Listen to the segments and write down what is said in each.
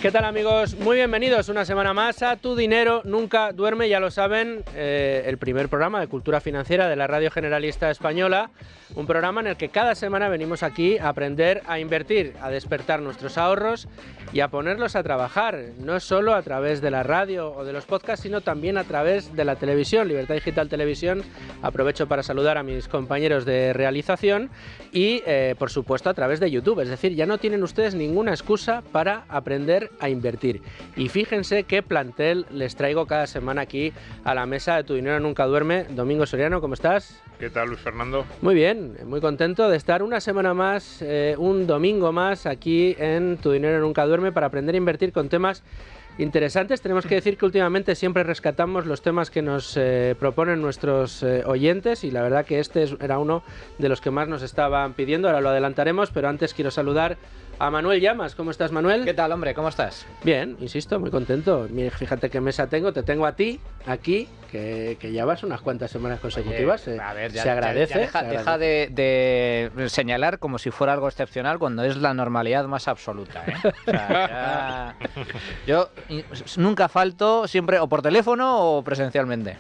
¿Qué tal, amigos? Muy bienvenidos una semana más a Tu Dinero Nunca Duerme. Ya lo saben, el primer programa de cultura financiera de la Radio Generalista Española. Un programa en el que cada semana venimos aquí a aprender a invertir, a despertar nuestros ahorros y a ponerlos a trabajar. No solo a través de la radio o de los podcasts, sino también a través de la televisión, Libertad Digital Televisión. Aprovecho para saludar a mis compañeros de realización y, por supuesto, a través de YouTube. Es decir, ya no tienen ustedes ninguna excusa para aprender a invertir. Y fíjense qué plantel les traigo cada semana aquí a la mesa de Tu Dinero Nunca Duerme. Domingo Soriano, ¿cómo estás? ¿Qué tal, Luis Fernando? Muy bien, muy contento de estar una semana más, un domingo más aquí en Tu Dinero Nunca Duerme para aprender a invertir con temas interesantes. Tenemos que decir que últimamente siempre rescatamos los temas que nos proponen nuestros oyentes y la verdad que este era uno de los que más nos estaban pidiendo. Ahora lo adelantaremos, pero antes quiero saludar a Manuel Llamas. ¿Cómo estás, Manuel? ¿Qué tal, hombre? ¿Cómo estás? Bien, insisto, muy contento. Mira, fíjate qué mesa tengo. Te tengo a ti, aquí, que ya vas unas cuantas semanas consecutivas. A ver, se agradece. Deja de señalar como si fuera algo excepcional cuando es la normalidad más absoluta, ¿eh? O sea, yo nunca falto, siempre o por teléfono o presencialmente.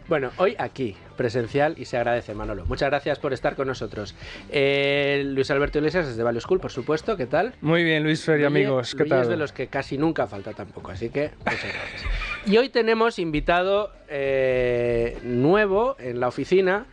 Bueno, hoy aquí, presencial, y se agradece, Manolo. Muchas gracias por estar con nosotros. Luis Alberto Iglesias desde Value School, por supuesto. ¿Qué tal? Muy bien, Luis Fer y amigos. ¿Qué tal? Es de los que casi nunca falta tampoco, así que muchas gracias. Y hoy tenemos invitado nuevo en la oficina.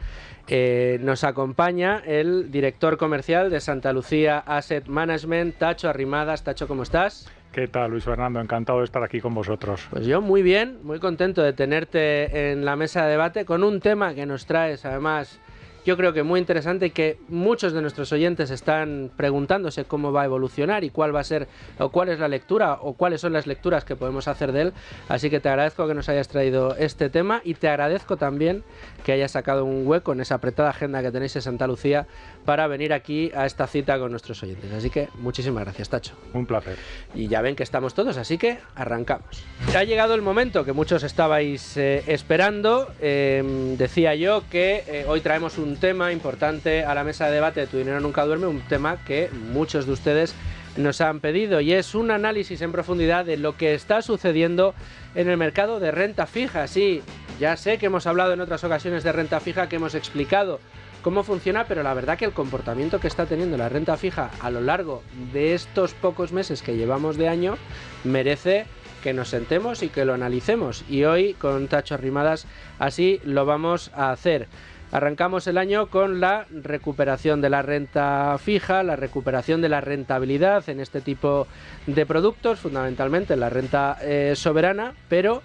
Nos acompaña el director comercial de Santa Lucía Asset Management, Tacho Arrimadas. Tacho, ¿cómo estás? ¿Qué tal, Luis Fernando? Encantado de estar aquí con vosotros. Pues yo muy bien, muy contento de tenerte en la mesa de debate con un tema que nos traes, además, yo creo que muy interesante y que muchos de nuestros oyentes están preguntándose cómo va a evolucionar y cuál va a ser, o cuál es la lectura, o cuáles son las lecturas que podemos hacer de él. Así que te agradezco que nos hayas traído este tema y te agradezco también que hayas sacado un hueco en esa apretada agenda que tenéis en Santa Lucía para venir aquí a esta cita con nuestros oyentes. Así que muchísimas gracias, Tacho. Un placer. Y ya ven que estamos todos, así que arrancamos. Ha llegado el momento que muchos estabais esperando. Decía yo que hoy traemos un tema importante a la mesa de debate de Tu Dinero Nunca Duerme, un tema que muchos de ustedes nos han pedido y es un análisis en profundidad de lo que está sucediendo en el mercado de renta fija. Sí, ya sé que hemos hablado en otras ocasiones de renta fija, que hemos explicado cómo funciona, pero la verdad que el comportamiento que está teniendo la renta fija a lo largo de estos pocos meses que llevamos de año merece que nos sentemos y que lo analicemos. Y hoy con Tacho Arrimadas así lo vamos a hacer. Arrancamos el año con la recuperación de la renta fija, la recuperación de la rentabilidad en este tipo de productos, fundamentalmente en la renta soberana, pero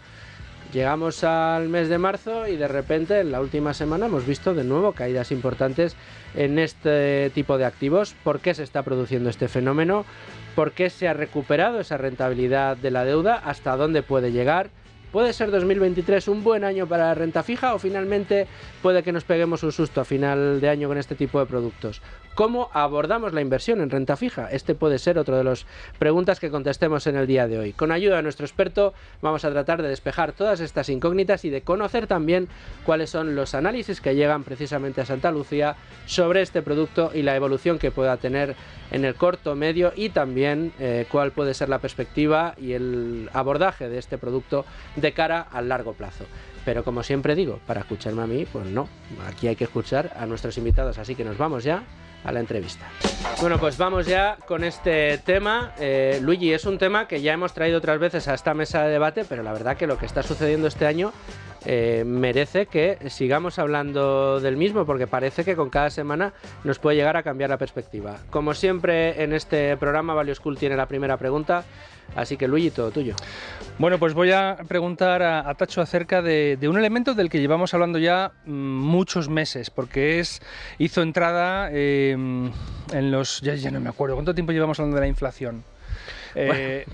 llegamos al mes de marzo y de repente en la última semana hemos visto de nuevo caídas importantes en este tipo de activos. ¿Por qué se está produciendo este fenómeno? ¿Por qué se ha recuperado esa rentabilidad de la deuda? ¿Hasta dónde puede llegar? ¿Puede ser 2023 un buen año para la renta fija o finalmente puede que nos peguemos un susto a final de año con este tipo de productos? ¿Cómo abordamos la inversión en renta fija? Este puede ser otro de las preguntas que contestemos en el día de hoy. Con ayuda de nuestro experto vamos a tratar de despejar todas estas incógnitas y de conocer también cuáles son los análisis que llegan precisamente a Santa Lucía sobre este producto y la evolución que pueda tener en el corto, medio y también cuál puede ser la perspectiva y el abordaje de este producto de cara al largo plazo. Pero como siempre digo, para escucharme a mí, pues no, aquí hay que escuchar a nuestros invitados, así que nos vamos ya a la entrevista. Bueno, pues vamos ya con este tema. Luigi, es un tema que ya hemos traído otras veces a esta mesa de debate, pero la verdad que lo que está sucediendo este año merece que sigamos hablando del mismo, porque parece que con cada semana nos puede llegar a cambiar la perspectiva. Como siempre en este programa, Value School tiene la primera pregunta, así que Luigi, todo tuyo. Bueno, pues voy a preguntar a Tacho acerca de un elemento del que llevamos hablando ya muchos meses, porque hizo entrada en los... Ya no me acuerdo, ¿cuánto tiempo llevamos hablando de la inflación?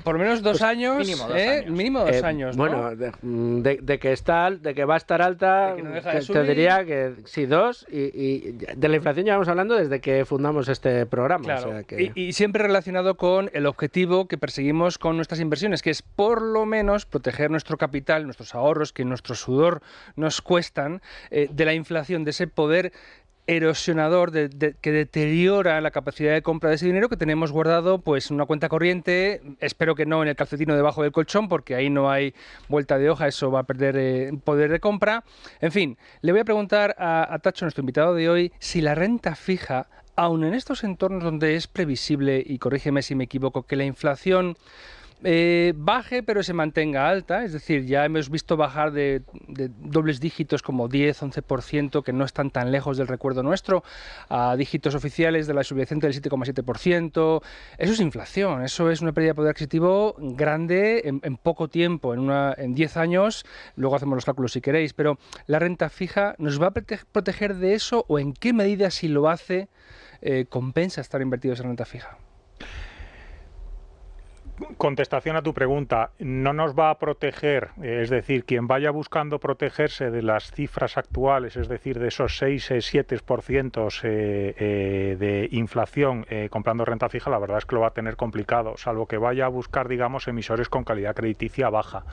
Por lo menos 2 años, mínimo 2 años. Mínimo 2 años, ¿no? Bueno, de que va a estar alta, que no deja de te subir. diría que sí, 2, y de la inflación llevamos hablando desde que fundamos este programa. Claro, o sea que... y siempre relacionado con el objetivo que perseguimos con nuestras inversiones, que es por lo menos proteger nuestro capital, nuestros ahorros, que nuestro sudor nos cuestan, de la inflación, de ese poder erosionador que deteriora la capacidad de compra de ese dinero que tenemos guardado pues en una cuenta corriente. Espero que no en el calcetino debajo del colchón, porque ahí no hay vuelta de hoja, eso va a perder poder de compra. En fin, le voy a preguntar a Tacho, nuestro invitado de hoy, si la renta fija, aun en estos entornos donde es previsible, y corrígeme si me equivoco, que la inflación baje pero se mantenga alta, es decir, ya hemos visto bajar de dobles dígitos como 10-11%, que no están tan lejos del recuerdo nuestro, a dígitos oficiales de la subyacente del 7,7%. Eso es inflación, eso es una pérdida de poder adquisitivo grande en poco tiempo, en 10 años, luego hacemos los cálculos si queréis, pero ¿la renta fija nos va a proteger de eso, o en qué medida, si lo hace, compensa estar invertidos en renta fija? Contestación a tu pregunta, no nos va a proteger, es decir, quien vaya buscando protegerse de las cifras actuales, es decir, de esos 6-7% de inflación comprando renta fija, la verdad es que lo va a tener complicado, salvo que vaya a buscar, digamos, emisores con calidad crediticia baja.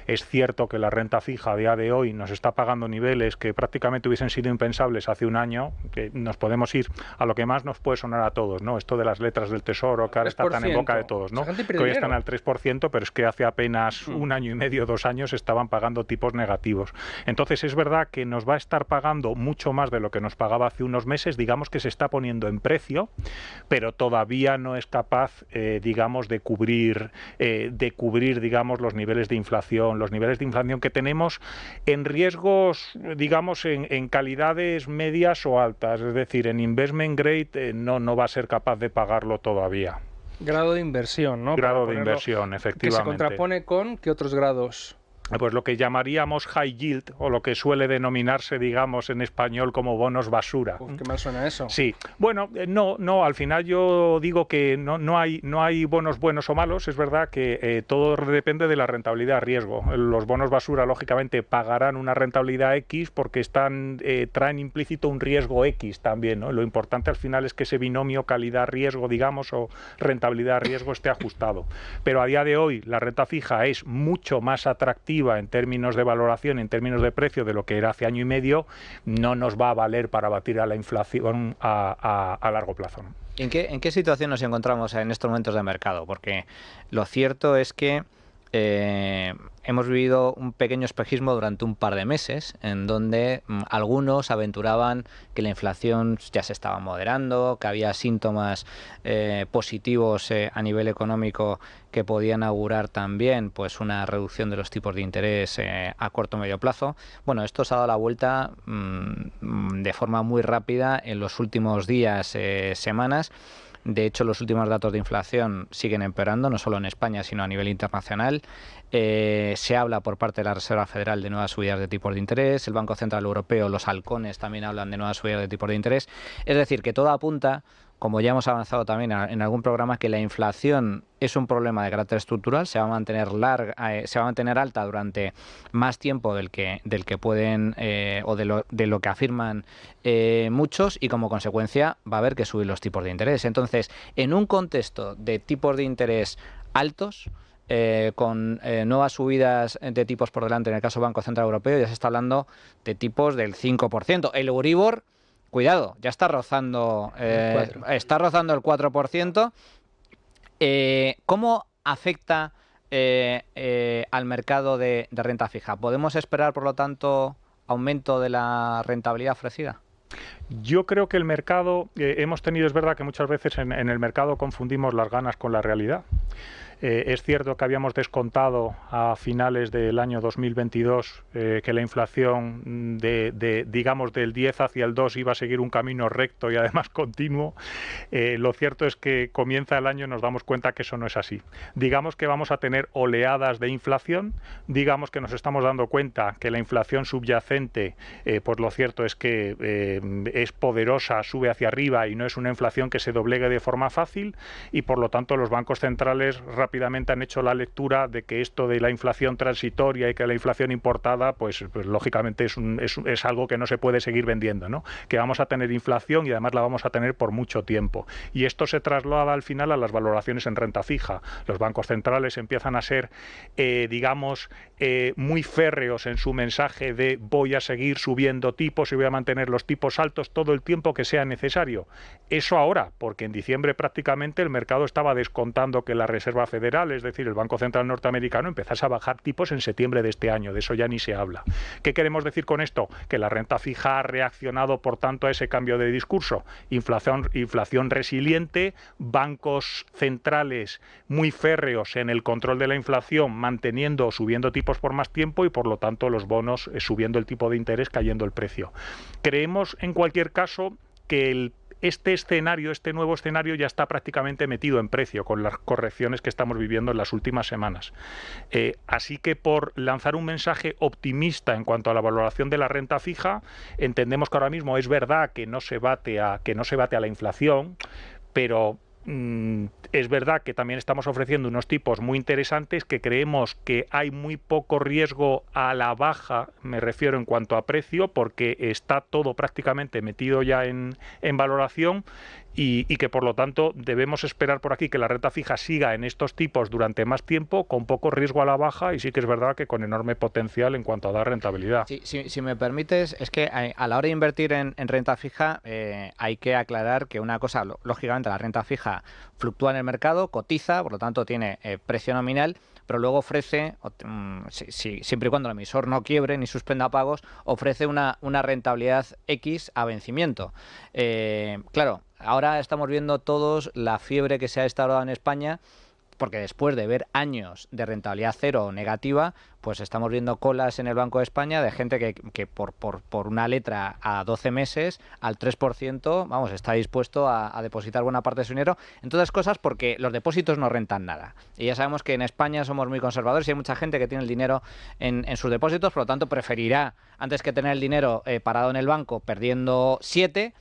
Es cierto que la renta fija a día de hoy nos está pagando niveles que prácticamente hubiesen sido impensables hace un año, que nos podemos ir a lo que más nos puede sonar a todos, ¿no? Esto de las letras del Tesoro, que ahora está tan en boca de todos, ¿no? Que hoy están al 3%, pero es que hace apenas un año y medio, 2 años, estaban pagando tipos negativos. Entonces es verdad que nos va a estar pagando mucho más de lo que nos pagaba hace unos meses, digamos que se está poniendo en precio, pero todavía no es capaz, digamos, de cubrir, digamos, los niveles de inflación que tenemos en riesgos, digamos, en calidades medias o altas, es decir, en investment grade no va a ser capaz de pagarlo todavía. Grado de inversión, ¿no? Grado de inversión, efectivamente. Que se contrapone con ¿qué otros grados? Pues lo que llamaríamos high yield, o lo que suele denominarse, digamos, en español como bonos basura. Uf, qué mal suena eso. Sí, bueno, no, al final yo digo que no hay bonos buenos o malos, es verdad que todo depende de la rentabilidad riesgo. Los bonos basura, lógicamente, pagarán una rentabilidad X porque traen implícito un riesgo X también, ¿no? Lo importante al final es que ese binomio calidad-riesgo, digamos, o rentabilidad-riesgo esté ajustado. Pero a día de hoy la renta fija es mucho más atractiva en términos de valoración, en términos de precio, de lo que era hace año y medio, no nos va a valer para batir a la inflación a largo plazo, ¿no? ¿En qué situación nos encontramos en estos momentos de mercado? Porque lo cierto es que hemos vivido un pequeño espejismo durante un par de meses en donde algunos aventuraban que la inflación ya se estaba moderando, que había síntomas positivos a nivel económico que podían augurar también pues una reducción de los tipos de interés a corto o medio plazo. Bueno, esto se ha dado la vuelta de forma muy rápida en los últimos días, semanas. De hecho, los últimos datos de inflación siguen empeorando, no solo en España, sino a nivel internacional. Se habla por parte de la Reserva Federal de nuevas subidas de tipos de interés, el Banco Central Europeo, los halcones también hablan de nuevas subidas de tipos de interés. Es decir, que todo apunta, como ya hemos avanzado también en algún programa, que la inflación es un problema de carácter estructural, se va a mantener alta durante más tiempo del que pueden o de lo que afirman muchos, y como consecuencia va a haber que subir los tipos de interés. Entonces, en un contexto de tipos de interés altos, con nuevas subidas de tipos por delante, en el caso del Banco Central Europeo, ya se está hablando de tipos del 5%. El Euribor, cuidado, ya está rozando el 4%. ¿Cómo afecta al mercado de renta fija? ¿Podemos esperar, por lo tanto, aumento de la rentabilidad ofrecida? Yo creo que el mercado, hemos tenido, es verdad que muchas veces en el mercado confundimos las ganas con la realidad. Es cierto que habíamos descontado a finales del año 2022 que la inflación digamos del 10 hacia el 2 iba a seguir un camino recto y además continuo. Lo cierto es que comienza el año y nos damos cuenta que eso no es así. Digamos que vamos a tener oleadas de inflación, digamos que nos estamos dando cuenta que la inflación subyacente, pues lo cierto es que es poderosa, sube hacia arriba y no es una inflación que se doblegue de forma fácil, y por lo tanto los bancos centrales rápidamente rápidamente han hecho la lectura de que esto de la inflación transitoria y que la inflación importada, pues lógicamente es algo que no se puede seguir vendiendo, ¿no? Que vamos a tener inflación y además la vamos a tener por mucho tiempo. Y esto se traslada al final a las valoraciones en renta fija. Los bancos centrales empiezan a ser, muy férreos en su mensaje de voy a seguir subiendo tipos y voy a mantener los tipos altos todo el tiempo que sea necesario. Eso ahora, porque en diciembre prácticamente el mercado estaba descontando que la Reserva Federal, es decir, el Banco Central norteamericano, empezase a bajar tipos en septiembre de este año. De eso ya ni se habla. ¿Qué queremos decir con esto? Que la renta fija ha reaccionado, por tanto, a ese cambio de discurso. Inflación resiliente, bancos centrales muy férreos en el control de la inflación, manteniendo o subiendo tipos por más tiempo y, por lo tanto, los bonos subiendo el tipo de interés, cayendo el precio. Creemos, en cualquier caso, que este nuevo escenario ya está prácticamente metido en precio con las correcciones que estamos viviendo en las últimas semanas. Así que, por lanzar un mensaje optimista en cuanto a la valoración de la renta fija, entendemos que ahora mismo es verdad que no se bate a la inflación, pero es verdad que también estamos ofreciendo unos tipos muy interesantes, que creemos que hay muy poco riesgo a la baja, me refiero en cuanto a precio, porque está todo prácticamente metido ya en valoración, y que por lo tanto debemos esperar por aquí que la renta fija siga en estos tipos durante más tiempo, con poco riesgo a la baja, y sí que es verdad que con enorme potencial en cuanto a dar rentabilidad. Sí, si me permites, es que a la hora de invertir en renta fija hay que aclarar que una cosa, lógicamente la renta fija fluctúa en el mercado, cotiza, por lo tanto tiene precio nominal, pero luego ofrece, siempre y cuando el emisor no quiebre ni suspenda pagos, ofrece una rentabilidad X a vencimiento. Claro, ahora estamos viendo todos la fiebre que se ha instaurado en España, porque después de ver años de rentabilidad cero o negativa, pues estamos viendo colas en el Banco de España de gente que por una letra a 12 meses, al 3%, vamos, está dispuesto a depositar buena parte de su dinero. Entre otras cosas porque los depósitos no rentan nada. Y ya sabemos que en España somos muy conservadores y hay mucha gente que tiene el dinero en sus depósitos, por lo tanto preferirá, antes que tener el dinero parado en el banco perdiendo 7,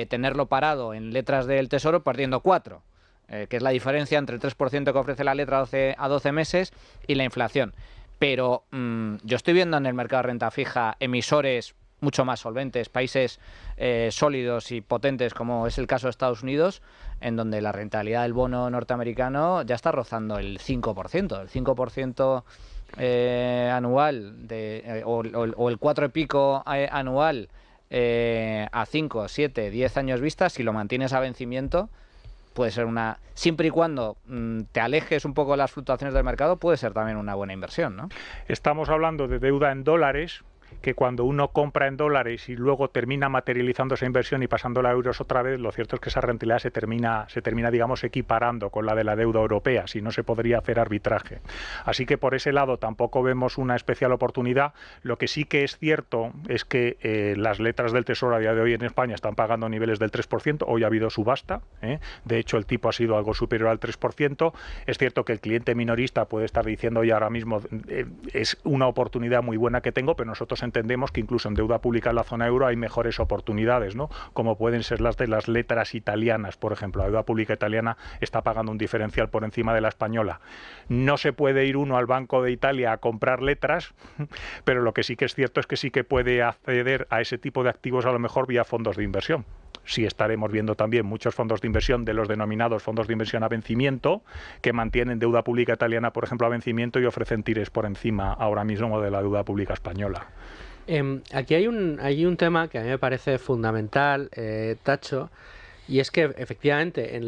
tenerlo parado en letras del Tesoro perdiendo 4. Que es la diferencia entre el 3% que ofrece la letra a 12 meses y la inflación. Pero yo estoy viendo en el mercado de renta fija emisores mucho más solventes, países sólidos y potentes, como es el caso de Estados Unidos, en donde la rentabilidad del bono norteamericano ya está rozando el 5%. El 5% anual o el 4 y pico anual a 5, 7, 10 años vista, si lo mantienes a vencimiento, puede ser siempre y cuando te alejes un poco de las fluctuaciones del mercado, puede ser también una buena inversión, ¿no? Estamos hablando de deuda en dólares, que cuando uno compra en dólares y luego termina materializando esa inversión y pasándola a euros otra vez, lo cierto es que esa rentabilidad se termina, digamos, equiparando con la de la deuda europea, si no se podría hacer arbitraje. Así que por ese lado tampoco vemos una especial oportunidad. Lo que sí que es cierto es que las letras del Tesoro a día de hoy en España están pagando niveles del 3%, hoy ha habido subasta, de hecho el tipo ha sido algo superior al 3%, es cierto que el cliente minorista puede estar diciendo ya ahora mismo es una oportunidad muy buena que tengo, pero nosotros entendemos que incluso en deuda pública en la zona euro hay mejores oportunidades, ¿no? Como pueden ser las de las letras italianas, por ejemplo. La deuda pública italiana está pagando un diferencial por encima de la española. No se puede ir uno al Banco de Italia a comprar letras, pero lo que sí que es cierto es que sí que puede acceder a ese tipo de activos a lo mejor vía fondos de inversión. Sí estaremos viendo también muchos fondos de inversión de los denominados fondos de inversión a vencimiento, que mantienen deuda pública italiana, por ejemplo, a vencimiento y ofrecen tires por encima ahora mismo de la deuda pública española. Aquí hay un tema que a mí me parece fundamental, Tacho, y es que efectivamente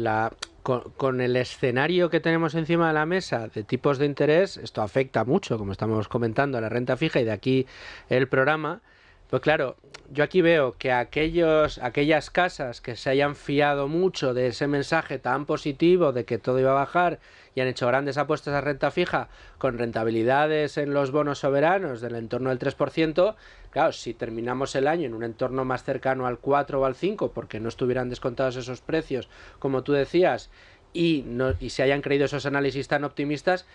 con el escenario que tenemos encima de la mesa de tipos de interés, esto afecta mucho, como estamos comentando, a la renta fija, y de aquí el programa. Pues claro, yo aquí veo que aquellas casas que se hayan fiado mucho de ese mensaje tan positivo de que todo iba a bajar y han hecho grandes apuestas a renta fija con rentabilidades en los bonos soberanos del entorno del 3%, claro, si terminamos el año en un entorno más cercano al 4 o al 5 porque no estuvieran descontados esos precios, como tú decías, y se hayan creído esos análisis tan optimistas,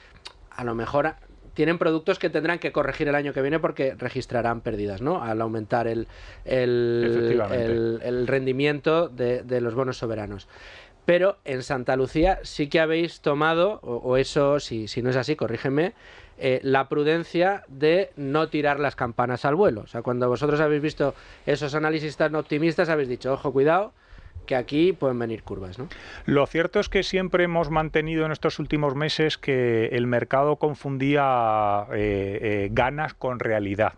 a lo mejor tienen productos que tendrán que corregir el año que viene porque registrarán pérdidas, ¿no? Al aumentar el rendimiento de los bonos soberanos. pero en Santa Lucía sí que habéis tomado, o eso, si no es así, corrígeme, la prudencia de no tirar las campanas al vuelo. O sea, cuando vosotros habéis visto esos análisis tan optimistas, habéis dicho, ojo, cuidado, que aquí pueden venir curvas, ¿no? Lo cierto es que siempre hemos mantenido en estos últimos meses que el mercado confundía ganas con realidad.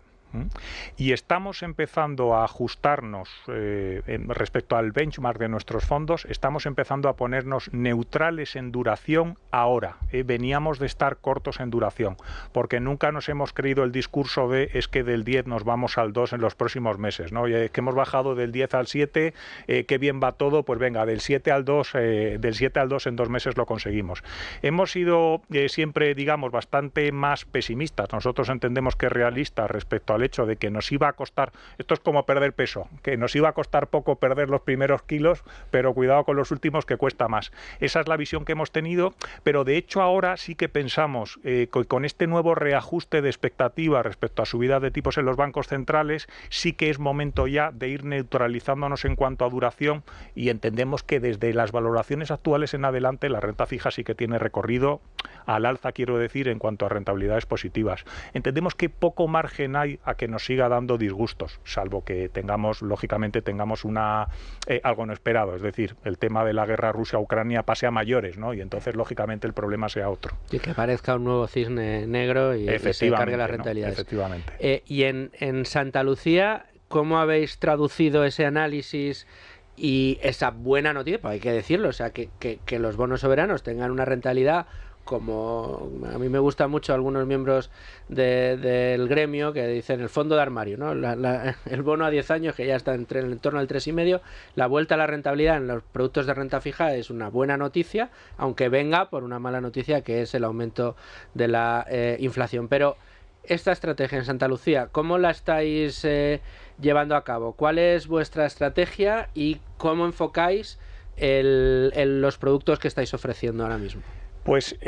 Y estamos empezando a ajustarnos respecto al benchmark de nuestros fondos, estamos empezando a ponernos neutrales en duración ahora. Veníamos de estar cortos en duración, porque nunca nos hemos creído el discurso de es que del 10 nos vamos al 2 en los próximos meses, ¿no? Es que hemos bajado del 10 al 7, qué bien va todo, pues venga, del 7 al 2 en 2 meses lo conseguimos. Hemos sido siempre, digamos, bastante más pesimistas. Nosotros entendemos que realistas respecto al hecho de que nos iba a costar, esto es como perder peso, que nos iba a costar poco perder los primeros kilos, pero cuidado con los últimos que cuesta más. Esa es la visión que hemos tenido, pero de hecho ahora sí que pensamos que con este nuevo reajuste de expectativas respecto a subidas de tipos en los bancos centrales, sí que es momento ya de ir neutralizándonos en cuanto a duración, y entendemos que desde las valoraciones actuales en adelante la renta fija sí que tiene recorrido al alza, quiero decir, en cuanto a rentabilidades positivas. Entendemos que poco margen hay a que nos siga dando disgustos, salvo que tengamos, lógicamente, algo no esperado, es decir, el tema de la guerra Rusia-Ucrania pase a mayores, ¿no? Y entonces, lógicamente, el problema sea otro. Y que aparezca un nuevo cisne negro y se cargue las rentabilidades. ¿No? Efectivamente. Y en Santa Lucía, ¿cómo habéis traducido ese análisis y esa buena noticia? Pues hay que decirlo, o sea, que los bonos soberanos tengan una rentabilidad, como a mí me gustan mucho algunos miembros del gremio que dicen el fondo de armario, ¿no? El bono a 10 años que ya está en el entorno del 3,5, la vuelta a la rentabilidad en los productos de renta fija es una buena noticia, aunque venga por una mala noticia que es el aumento de la inflación. Pero esta estrategia en Santa Lucía, ¿cómo la estáis llevando a cabo? ¿Cuál es vuestra estrategia y cómo enfocáis los productos que estáis ofreciendo ahora mismo? Pues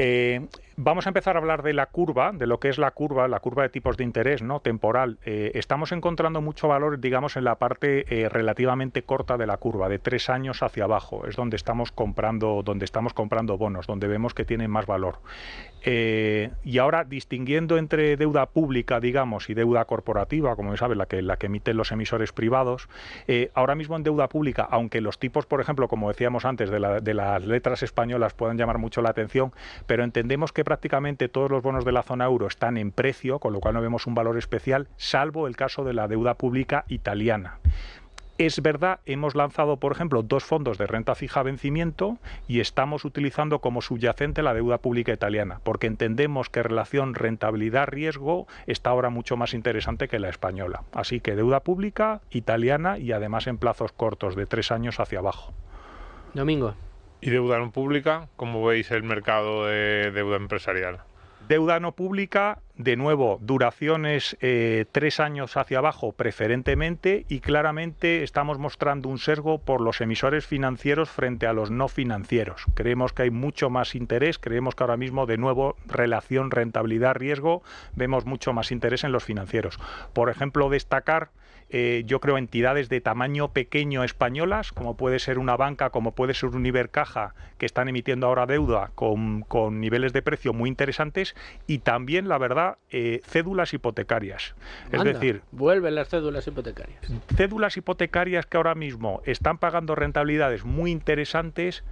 vamos a empezar a hablar de la curva, de lo que es la curva de tipos de interés, ¿no? Temporal. Estamos encontrando mucho valor, digamos, en la parte relativamente corta de la curva, de 3 años hacia abajo. Es donde estamos comprando bonos, donde vemos que tienen más valor. Y ahora, distinguiendo entre deuda pública, digamos, y deuda corporativa, como sabes, la que emiten los emisores privados, ahora mismo en deuda pública, aunque los tipos, por ejemplo, como decíamos antes, de las letras españolas puedan llamar mucho la atención, pero entendemos que prácticamente todos los bonos de la zona euro están en precio, con lo cual no vemos un valor especial, salvo el caso de la deuda pública italiana. Es verdad, hemos lanzado, por ejemplo, 2 fondos de renta fija a vencimiento y estamos utilizando como subyacente la deuda pública italiana, porque entendemos que relación rentabilidad-riesgo está ahora mucho más interesante que la española. Así que deuda pública italiana y además en plazos cortos, de 3 años hacia abajo. Domingo. ¿Y deuda no pública? ¿Cómo veis el mercado de deuda empresarial? Deuda no pública, de nuevo, duraciones 3 años hacia abajo preferentemente, y claramente estamos mostrando un sesgo por los emisores financieros frente a los no financieros. Creemos que hay mucho más interés, creemos que ahora mismo, de nuevo, relación rentabilidad-riesgo, vemos mucho más interés en los financieros. Por ejemplo, destacar, yo creo, entidades de tamaño pequeño españolas, como puede ser una banca, como puede ser un Ibercaja, que están emitiendo ahora deuda con niveles de precio muy interesantes, y también, la verdad, cédulas hipotecarias. Es decir, vuelven las cédulas hipotecarias. Cédulas hipotecarias que ahora mismo están pagando rentabilidades muy interesantes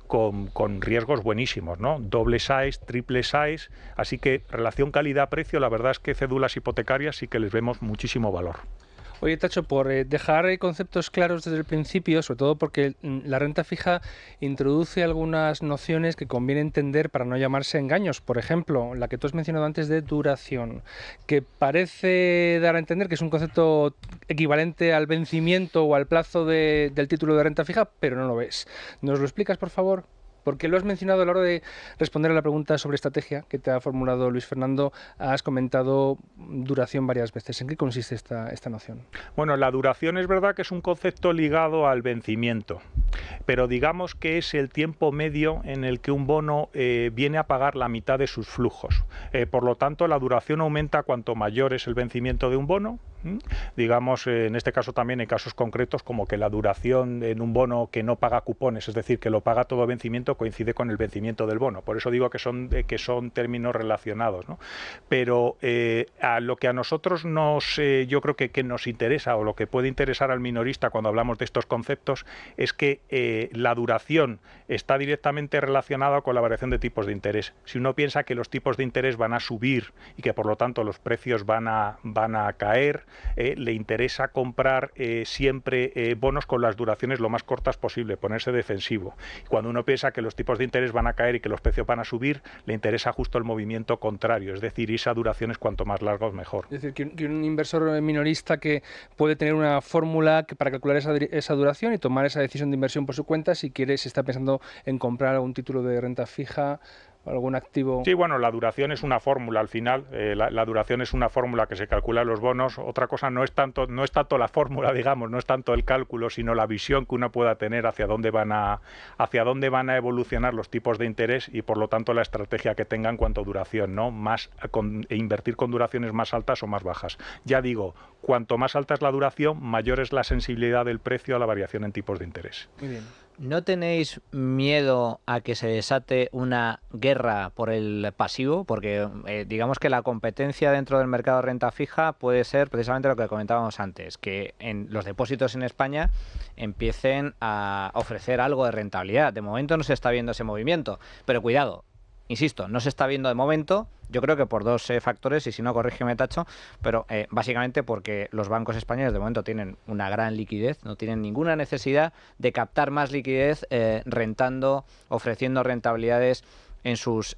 con riesgos buenísimos, ¿no? Doble size, triple size, así que relación calidad-precio, la verdad es que cédulas hipotecarias sí que les vemos muchísimo valor. Oye, Tacho, por dejar conceptos claros desde el principio, sobre todo porque la renta fija introduce algunas nociones que conviene entender para no llamarse engaños. Por ejemplo, la que tú has mencionado antes de duración, que parece dar a entender que es un concepto equivalente al vencimiento o al plazo del título de renta fija, pero no lo es. ¿Nos lo explicas, por favor? Porque lo has mencionado a la hora de responder a la pregunta sobre estrategia que te ha formulado Luis Fernando. Has comentado duración varias veces. ¿En qué consiste esta noción? Bueno, la duración es verdad que es un concepto ligado al vencimiento, pero digamos que es el tiempo medio en el que un bono viene a pagar la mitad de sus flujos. Por lo tanto, la duración aumenta cuanto mayor es el vencimiento de un bono, Digamos, en este caso también en casos concretos como que la duración en un bono que no paga cupones, es decir, que lo paga todo vencimiento, coincide con el vencimiento del bono. Por eso digo que son términos relacionados, ¿no? Pero a lo que a nosotros yo creo que nos interesa, o lo que puede interesar al minorista cuando hablamos de estos conceptos, es que la duración está directamente relacionada con la variación de tipos de interés. Si uno piensa que los tipos de interés van a subir y que por lo tanto los precios van a caer, le interesa comprar siempre bonos con las duraciones lo más cortas posible, ponerse defensivo. Cuando uno piensa que los tipos de interés van a caer y que los precios van a subir, le interesa justo el movimiento contrario, es decir, irse a duraciones cuanto más largos mejor. Es decir, que un inversor minorista que puede tener una fórmula para calcular esa duración y tomar esa decisión de inversión por su cuenta, si está pensando en comprar algún título de renta fija, algún activo. Sí, bueno, la duración es una fórmula al final, la duración es una fórmula que se calcula en los bonos. Otra cosa no es tanto la fórmula, digamos, no es tanto el cálculo, sino la visión que uno pueda tener hacia dónde van a evolucionar los tipos de interés y por lo tanto la estrategia que tengan en cuanto a duración, ¿no? Invertir con duraciones más altas o más bajas. Ya digo, cuanto más alta es la duración, mayor es la sensibilidad del precio a la variación en tipos de interés. Muy bien. ¿No tenéis miedo a que se desate una guerra por el pasivo? Porque digamos que la competencia dentro del mercado de renta fija puede ser precisamente lo que comentábamos antes, que en los depósitos en España empiecen a ofrecer algo de rentabilidad. De momento no se está viendo ese movimiento, pero cuidado. Insisto, no se está viendo de momento, yo creo que por dos factores, y si no, corrígeme, Tacho, pero básicamente porque los bancos españoles de momento tienen una gran liquidez, no tienen ninguna necesidad de captar más liquidez ofreciendo rentabilidades en sus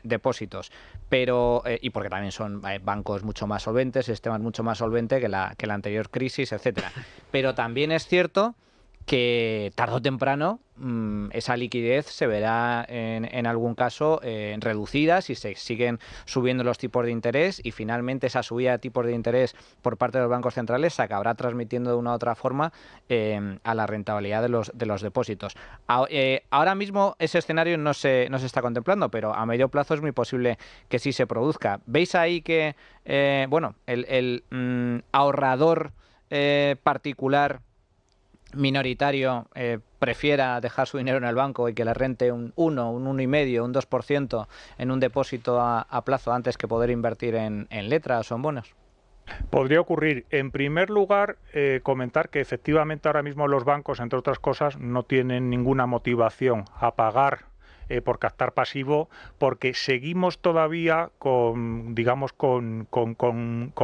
depósitos, pero y porque también son bancos mucho más solventes, sistemas mucho más solventes que la anterior crisis, etcétera. Pero también es cierto que tarde o temprano esa liquidez se verá en algún caso reducida si se siguen subiendo los tipos de interés, y finalmente esa subida de tipos de interés por parte de los bancos centrales se acabará transmitiendo de una u otra forma a la rentabilidad de los depósitos. Ahora mismo ese escenario no se está contemplando, pero a medio plazo es muy posible que sí se produzca. ¿Veis ahí que el ahorrador particular minoritario prefiera dejar su dinero en el banco y que le rente un 1, un 1,5, un 2% en un depósito a plazo antes que poder invertir en letras o en bonos? Podría ocurrir. En primer lugar, comentar que efectivamente ahora mismo los bancos, entre otras cosas, no tienen ninguna motivación a pagar por captar pasivo, porque seguimos todavía con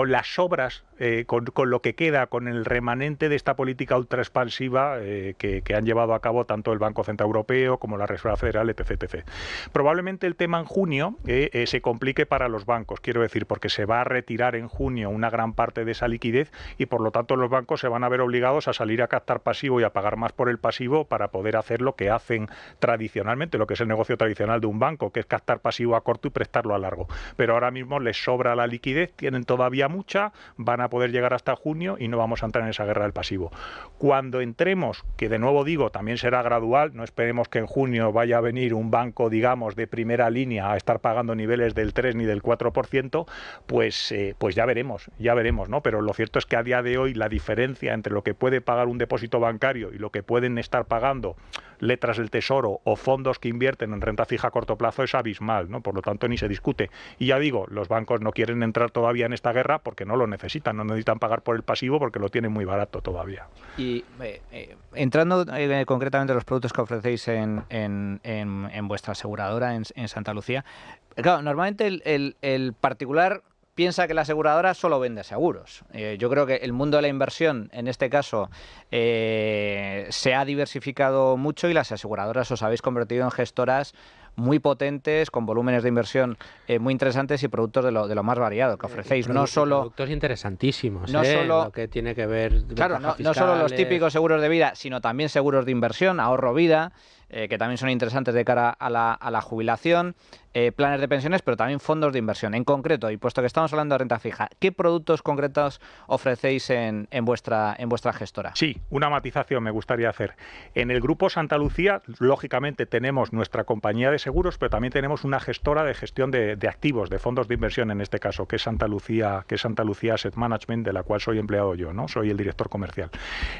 las sobras, con lo que queda, con el remanente de esta política ultra expansiva que han llevado a cabo tanto el Banco Central Europeo como la Reserva Federal, etc. Probablemente el tema en junio se complique para los bancos, quiero decir, porque se va a retirar en junio una gran parte de esa liquidez y por lo tanto los bancos se van a ver obligados a salir a captar pasivo y a pagar más por el pasivo para poder hacer lo que hacen tradicionalmente, lo que es el negocio tradicional de un banco, que es captar pasivo a corto y prestarlo a largo. Pero ahora mismo les sobra la liquidez, tienen todavía mucha, van a poder llegar hasta junio y no vamos a entrar en esa guerra del pasivo. Cuando entremos, que de nuevo digo, también será gradual, no esperemos que en junio vaya a venir un banco, digamos, de primera línea a estar pagando niveles del 3 ni del 4%, pues ya veremos, ¿no? Pero lo cierto es que a día de hoy la diferencia entre lo que puede pagar un depósito bancario y lo que pueden estar pagando letras del Tesoro o fondos que invierten en renta fija a corto plazo es abismal, ¿no? Por lo tanto ni se discute. Y ya digo, los bancos no quieren entrar todavía en esta guerra porque no lo necesitan, no necesitan pagar por el pasivo porque lo tienen muy barato todavía. Y entrando concretamente en los productos que ofrecéis en vuestra aseguradora en Santa Lucía, claro, normalmente el particular piensa que la aseguradora solo vende seguros. Yo creo que el mundo de la inversión, en este caso, se ha diversificado mucho y las aseguradoras os habéis convertido en gestoras muy potentes, con volúmenes de inversión muy interesantes y productos de lo más variado que ofrecéis. No solo productos interesantísimos, no solo lo que tiene que ver, claro, no solo los típicos seguros de vida, sino también seguros de inversión, ahorro vida, que también son interesantes de cara a la jubilación, planes de pensiones, pero también fondos de inversión. En concreto, y puesto que estamos hablando de renta fija, ¿qué productos concretos ofrecéis en vuestra gestora? Sí, una matización me gustaría hacer. En el Grupo Santa Lucía, lógicamente, tenemos nuestra compañía de seguros, pero también tenemos una gestora de gestión de activos, de fondos de inversión en este caso, que es Santa Lucía Asset Management, de la cual soy empleado yo, ¿no? Soy el director comercial.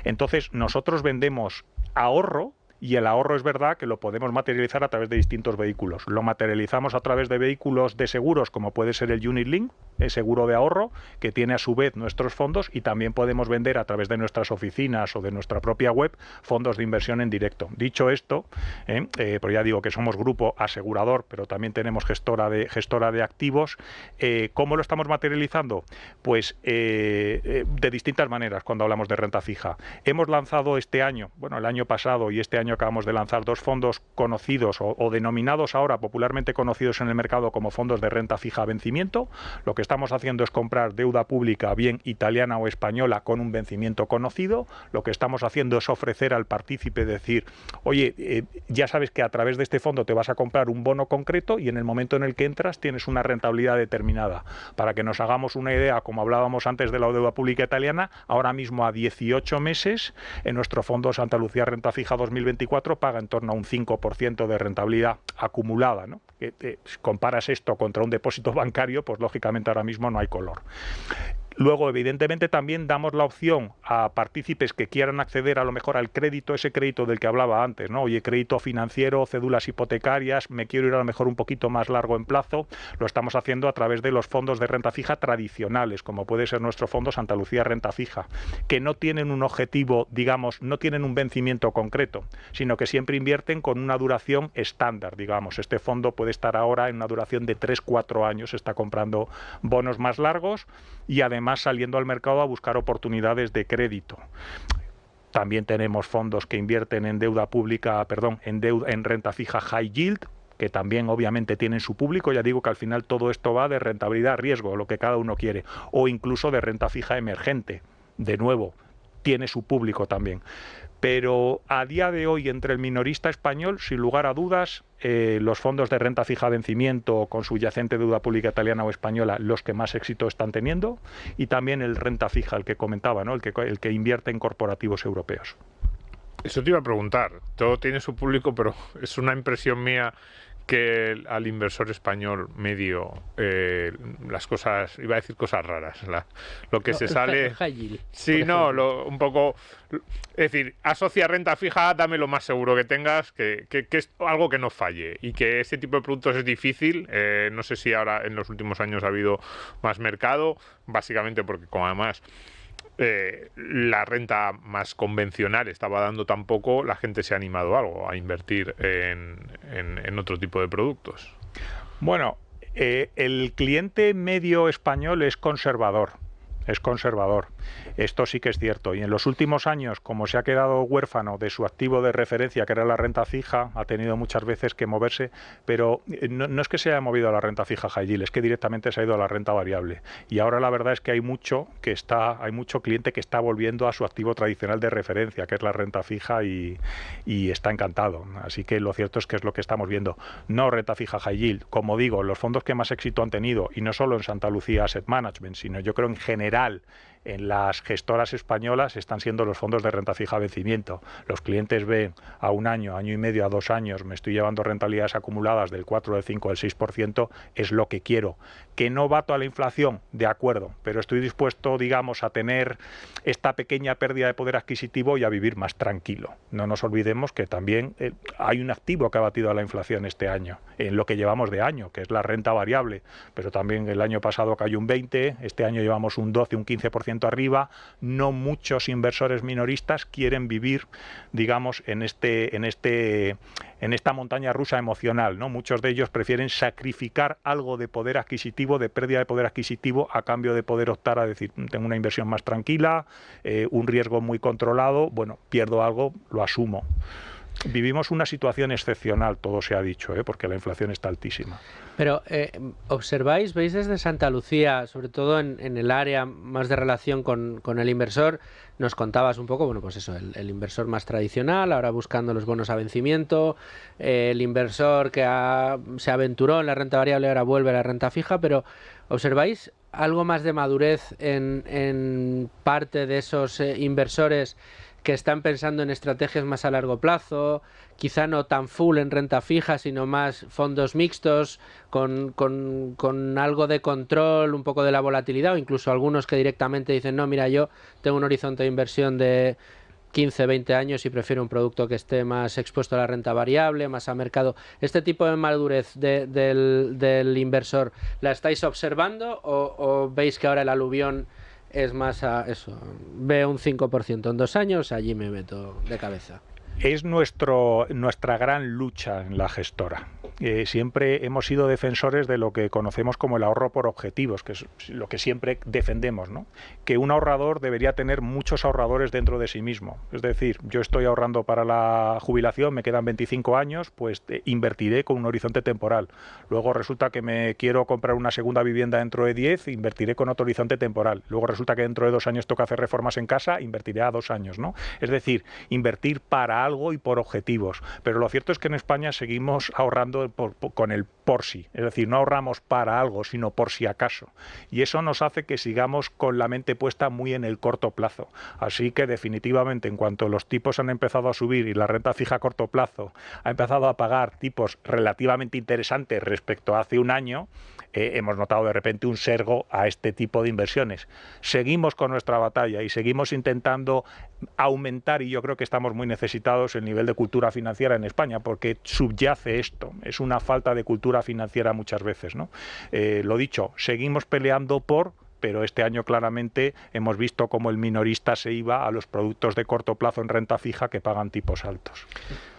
Entonces, nosotros vendemos ahorro. Y el ahorro es verdad que lo podemos materializar a través de distintos vehículos. Lo materializamos a través de vehículos de seguros, como puede ser el Unit Link, el seguro de ahorro, que tiene a su vez nuestros fondos, y también podemos vender a través de nuestras oficinas o de nuestra propia web fondos de inversión en directo. Dicho esto, pero ya digo que somos grupo asegurador, pero también tenemos gestora de activos. ¿Cómo lo estamos materializando? Pues de distintas maneras cuando hablamos de renta fija. Hemos lanzado este año, bueno, el año pasado y este año acabamos de lanzar 2 fondos conocidos o denominados ahora popularmente conocidos en el mercado como fondos de renta fija a vencimiento. Lo que estamos haciendo es comprar deuda pública, bien italiana o española, con un vencimiento conocido. Lo que estamos haciendo es ofrecer al partícipe, decir, oye, ya sabes que a través de este fondo te vas a comprar un bono concreto y en el momento en el que entras tienes una rentabilidad determinada. Para que nos hagamos una idea, como hablábamos antes de la deuda pública italiana, ahora mismo a 18 meses en nuestro fondo Santa Lucía Renta Fija 2024 paga en torno a un 5% de rentabilidad acumulada, ¿no? Comparas esto contra un depósito bancario, pues lógicamente ahora mismo no hay color. Luego, evidentemente, también damos la opción a partícipes que quieran acceder a lo mejor al crédito, ese crédito del que hablaba antes, ¿no? Oye, crédito financiero, cédulas hipotecarias, me quiero ir a lo mejor un poquito más largo en plazo. Lo estamos haciendo a través de los fondos de renta fija tradicionales, como puede ser nuestro fondo Santa Lucía Renta Fija, que no tienen un objetivo, digamos, no tienen un vencimiento concreto, sino que siempre invierten con una duración estándar, digamos. Este fondo puede estar ahora en una duración de 3-4 años, está comprando bonos más largos y además saliendo al mercado a buscar oportunidades de crédito. También tenemos fondos que invierten en deuda pública, en renta fija high yield, que también obviamente tienen su público. Ya digo que al final todo esto va de rentabilidad, riesgo, lo que cada uno quiere, o incluso de renta fija emergente. De nuevo, tiene su público también. Pero a día de hoy, entre el minorista español, sin lugar a dudas, los fondos de renta fija a vencimiento con subyacente deuda pública italiana o española, los que más éxito están teniendo, y también el renta fija, el que comentaba, ¿no? el que invierte en corporativos europeos. Eso te iba a preguntar. Todo tiene su público, pero es una impresión mía que al inversor español medio las cosas, iba a decir cosas raras, lo que se sale... Sí, no, un poco... Es decir, asocia renta fija, dame lo más seguro que tengas, que es algo que no falle, y que ese tipo de productos es difícil. No sé si ahora en los últimos años ha habido más mercado, básicamente porque como además... la renta más convencional estaba dando tan poco, la gente se ha animado a invertir en otro tipo de productos. Bueno, el cliente medio español es conservador. Esto sí que es cierto. Y en los últimos años, como se ha quedado huérfano de su activo de referencia, que era la renta fija, ha tenido muchas veces que moverse, pero no es que se haya movido a la renta fija high yield, es que directamente se ha ido a la renta variable. Y ahora la verdad es que hay mucho cliente que está volviendo a su activo tradicional de referencia, que es la renta fija, y está encantado. Así que lo cierto es que es lo que estamos viendo. No renta fija high yield. Como digo, los fondos que más éxito han tenido, y no solo en Santa Lucía Asset Management, sino yo creo en general en las gestoras españolas, están siendo los fondos de renta fija a vencimiento. Los clientes ven a un año, año y medio, a 2 años, me estoy llevando rentabilidades acumuladas del 4, del 5, del 6%, es lo que quiero. Que no bato a la inflación, de acuerdo, pero estoy dispuesto, digamos, a tener esta pequeña pérdida de poder adquisitivo y a vivir más tranquilo. No nos olvidemos que también hay un activo que ha batido a la inflación este año, en lo que llevamos de año, que es la renta variable, pero también el año pasado cayó un 20%, este año llevamos un 12, un 15% arriba. No muchos inversores minoristas quieren vivir, digamos, en esta montaña rusa emocional, ¿no? Muchos de ellos prefieren sacrificar algo de poder adquisitivo, de pérdida de poder adquisitivo, a cambio de poder optar a decir, tengo una inversión más tranquila, un riesgo muy controlado, bueno, pierdo algo, lo asumo. Vivimos una situación excepcional, todo se ha dicho, porque la inflación está altísima. Pero observáis, veis desde Santa Lucía, sobre todo en el área más de relación con el inversor, nos contabas un poco, bueno, pues eso, el inversor más tradicional, ahora buscando los bonos a vencimiento, el inversor que se aventuró en la renta variable, ahora vuelve a la renta fija, pero ¿observáis algo más de madurez en parte de esos inversores que están pensando en estrategias más a largo plazo, quizá no tan full en renta fija, sino más fondos mixtos, con algo de control, un poco de la volatilidad, o incluso algunos que directamente dicen, no, mira, yo tengo un horizonte de inversión de 15, 20 años y prefiero un producto que esté más expuesto a la renta variable, más a mercado. ¿Este tipo de madurez del inversor la estáis observando o veis que ahora el aluvión es más a eso? Veo un 5% en 2 años, allí me meto de cabeza. Es nuestra gran lucha en la gestora. Siempre hemos sido defensores de lo que conocemos como el ahorro por objetivos, que es lo que siempre defendemos, ¿no? Que un ahorrador debería tener muchos ahorradores dentro de sí mismo. Es decir, yo estoy ahorrando para la jubilación, me quedan 25 años, pues invertiré con un horizonte temporal. Luego resulta que me quiero comprar una segunda vivienda dentro de 10, invertiré con otro horizonte temporal. Luego resulta que dentro de 2 años toca hacer reformas en casa, invertiré a 2 años, ¿no? Es decir, invertir para algo y por objetivos. Pero lo cierto es que en España seguimos ahorrando con el por si. Es decir, no ahorramos para algo, sino por si acaso. Y eso nos hace que sigamos con la mente puesta muy en el corto plazo. Así que definitivamente, en cuanto los tipos han empezado a subir y la renta fija a corto plazo ha empezado a pagar tipos relativamente interesantes respecto a hace un año, hemos notado de repente un sesgo a este tipo de inversiones. Seguimos con nuestra batalla y seguimos intentando aumentar, y yo creo que estamos muy necesitados, el nivel de cultura financiera en España, porque subyace esto, es una falta de cultura financiera muchas veces, ¿no? Lo dicho, seguimos peleando pero este año claramente hemos visto cómo el minorista se iba a los productos de corto plazo en renta fija que pagan tipos altos.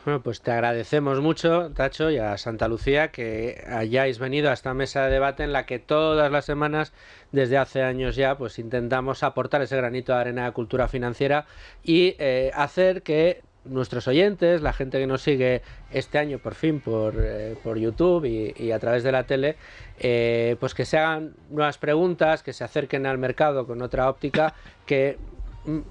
Bueno, pues te agradecemos mucho, Tacho, y a Santa Lucía que hayáis venido a esta mesa de debate en la que todas las semanas, desde hace años ya, pues intentamos aportar ese granito de arena de cultura financiera y hacer que nuestros oyentes, la gente que nos sigue este año por fin por YouTube y a través de la tele, pues que se hagan nuevas preguntas, que se acerquen al mercado con otra óptica, que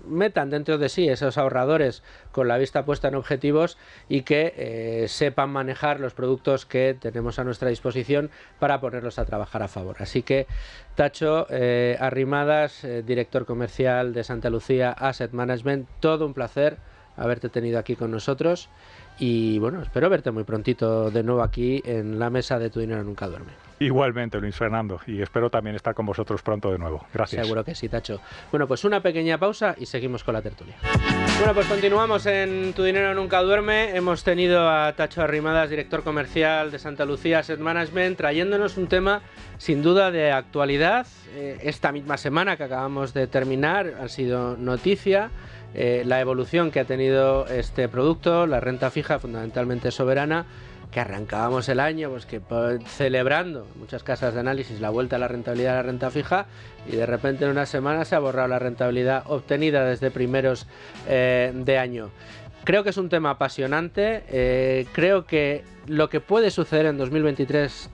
metan dentro de sí esos ahorradores con la vista puesta en objetivos y que sepan manejar los productos que tenemos a nuestra disposición para ponerlos a trabajar a favor. Así que Tacho Arrimadas, director comercial de Santa Lucía Asset Management, todo un placer haberte tenido aquí con nosotros y bueno, espero verte muy prontito de nuevo aquí en la mesa de Tu Dinero Nunca Duerme. Igualmente, Luis Fernando, y espero también estar con vosotros pronto de nuevo. Gracias. Seguro que sí, Tacho. Bueno, pues una pequeña pausa y seguimos con la tertulia. Bueno, pues continuamos en Tu Dinero Nunca Duerme. Hemos tenido a Tacho Arrimadas, director comercial de Santa Lucía Asset Management, trayéndonos un tema sin duda de actualidad. Esta misma semana que acabamos de terminar ha sido noticia la evolución que ha tenido este producto, la renta fija fundamentalmente soberana, que arrancábamos el año pues que celebrando muchas casas de análisis la vuelta a la rentabilidad de la renta fija y de repente en una semana se ha borrado la rentabilidad obtenida desde primeros de año. Creo que es un tema apasionante, creo que lo que puede suceder en 2023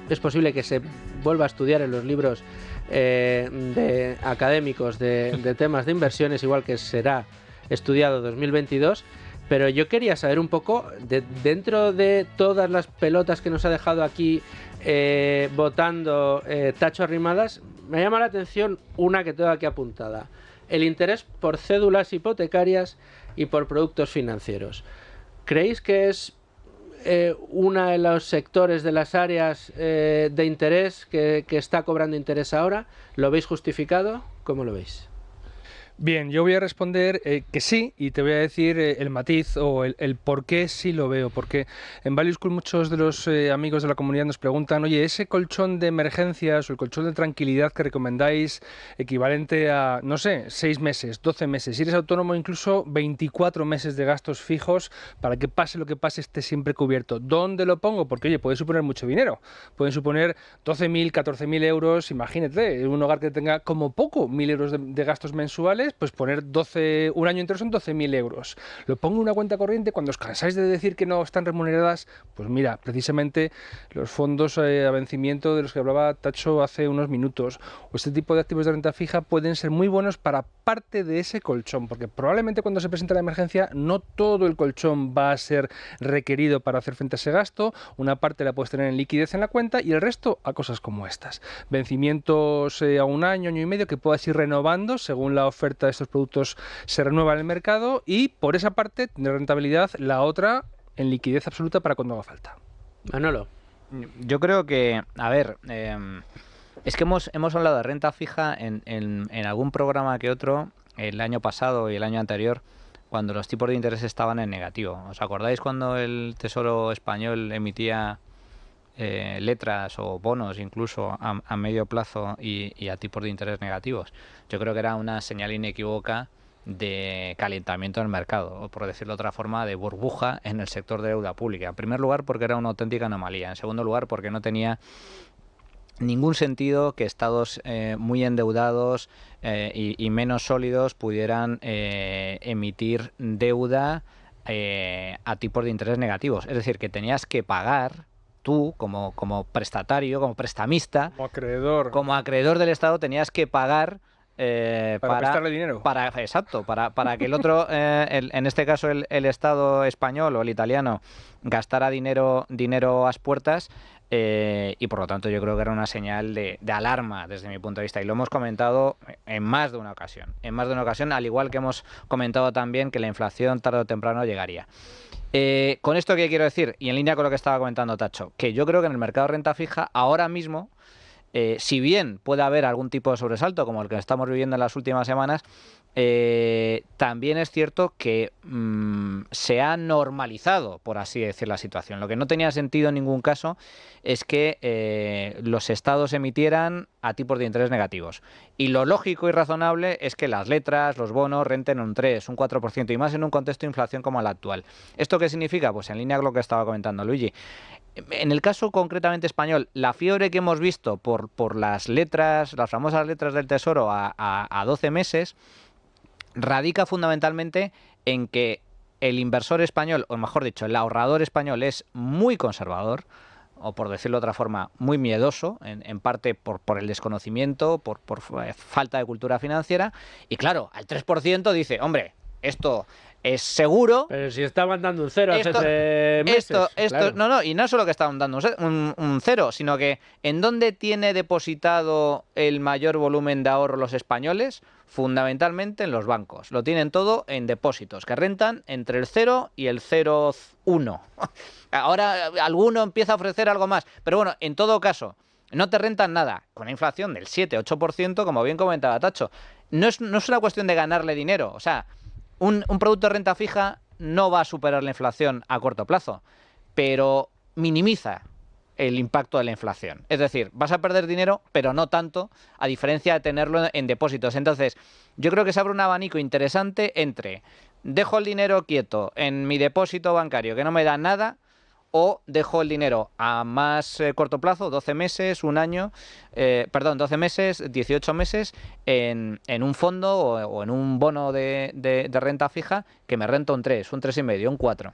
es posible que se vuelva a estudiar en los libros de académicos de temas de inversiones, igual que será estudiado 2022, pero yo quería saber un poco, dentro de todas las pelotas que nos ha dejado aquí votando Tacho Arrimadas, me llama la atención una que tengo aquí apuntada: el interés por cédulas hipotecarias y por productos financieros. ¿Creéis que es uno de los sectores de las áreas de interés que está cobrando interés ahora? ¿Lo veis justificado? ¿Cómo lo veis? Bien, yo voy a responder que sí, y te voy a decir el matiz o el por qué sí lo veo. Porque en Value School muchos de los amigos de la comunidad nos preguntan: oye, ese colchón de emergencias o el colchón de tranquilidad que recomendáis, equivalente a, no sé, 6 meses, 12 meses, si eres autónomo incluso 24 meses de gastos fijos, para que pase lo que pase esté siempre cubierto. ¿Dónde lo pongo? Porque oye, puede suponer mucho dinero, pueden suponer 12.000, 14.000 euros, imagínate, un hogar que tenga como poco 1.000 euros de gastos mensuales, pues poner un año entero son 12.000 euros. Lo pongo en una cuenta corriente. Cuando os cansáis de decir que no están remuneradas, pues mira, precisamente los fondos a vencimiento de los que hablaba Tacho hace unos minutos, o este tipo de activos de renta fija, pueden ser muy buenos para parte de ese colchón, porque probablemente cuando se presente la emergencia no todo el colchón va a ser requerido para hacer frente a ese gasto. Una parte la puedes tener en liquidez en la cuenta y el resto a cosas como estas: vencimientos a un año, año y medio, que puedas ir renovando según la oferta oferta de estos productos se renueva en el mercado y por esa parte tendrá rentabilidad, la otra en liquidez absoluta para cuando haga falta. Manolo. Yo creo que, a ver, es que hemos hablado de renta fija en algún programa que otro, el año pasado y el año anterior, cuando los tipos de interés estaban en negativo. ¿Os acordáis cuando el Tesoro español emitía letras o bonos incluso a medio plazo y a tipos de interés negativos? Yo creo que era una señal inequívoca de calentamiento del mercado, o por decirlo de otra forma, de burbuja en el sector de deuda pública. En primer lugar, porque era una auténtica anomalía. En segundo lugar, porque no tenía ningún sentido que estados muy endeudados y menos sólidos pudieran emitir deuda a tipos de interés negativos. Es decir, que tenías que pagar tú, como prestatario, como prestamista, como acreedor del Estado, tenías que pagar para prestarle dinero. Exacto, para que el otro, en este caso el Estado español o el italiano, gastara dinero a las puertas. Y por lo tanto yo creo que era una señal de alarma desde mi punto de vista, y lo hemos comentado en más de una ocasión, al igual que hemos comentado también que la inflación tarde o temprano llegaría. Con esto, ¿qué quiero decir? Y en línea con lo que estaba comentando Tacho, que yo creo que en el mercado de renta fija ahora mismo, si bien puede haber algún tipo de sobresalto como el que estamos viviendo en las últimas semanas, también es cierto que se ha normalizado, por así decir, la situación. Lo que no tenía sentido en ningún caso es que los estados emitieran a tipos de interés negativos. Y lo lógico y razonable es que las letras, los bonos, renten un 3, un 4%, y más en un contexto de inflación como el actual. ¿Esto qué significa? Pues en línea con lo que estaba comentando Luigi. En el caso concretamente español, la fiebre que hemos visto por las letras, las famosas letras del Tesoro a 12 meses, radica fundamentalmente en que el inversor español, o mejor dicho, el ahorrador español es muy conservador, o por decirlo de otra forma, muy miedoso, en parte por el desconocimiento, por falta de cultura financiera, y claro, al 3% dice, hombre, esto es seguro. Pero si estaban dando un 0 hace meses. Claro. No, y no solo que estaban dando un 0, sino que ¿en dónde tiene depositado el mayor volumen de ahorro los españoles? Fundamentalmente en los bancos. Lo tienen todo en depósitos, que rentan entre el 0 y el 0,1. Ahora alguno empieza a ofrecer algo más, pero bueno, en todo caso, no te rentan nada. Con una inflación del 7-8%, como bien comentaba Tacho, no es una cuestión de ganarle dinero, o sea, un producto de renta fija no va a superar la inflación a corto plazo, pero minimiza el impacto de la inflación. Es decir, vas a perder dinero, pero no tanto, a diferencia de tenerlo en depósitos. Entonces, yo creo que se abre un abanico interesante entre dejo el dinero quieto en mi depósito bancario que no me da nada, o dejo el dinero a más corto plazo, 12 meses, 12 meses, 18 meses, en un fondo o en un bono de renta fija que me renta un 3, un 3,5, un 4.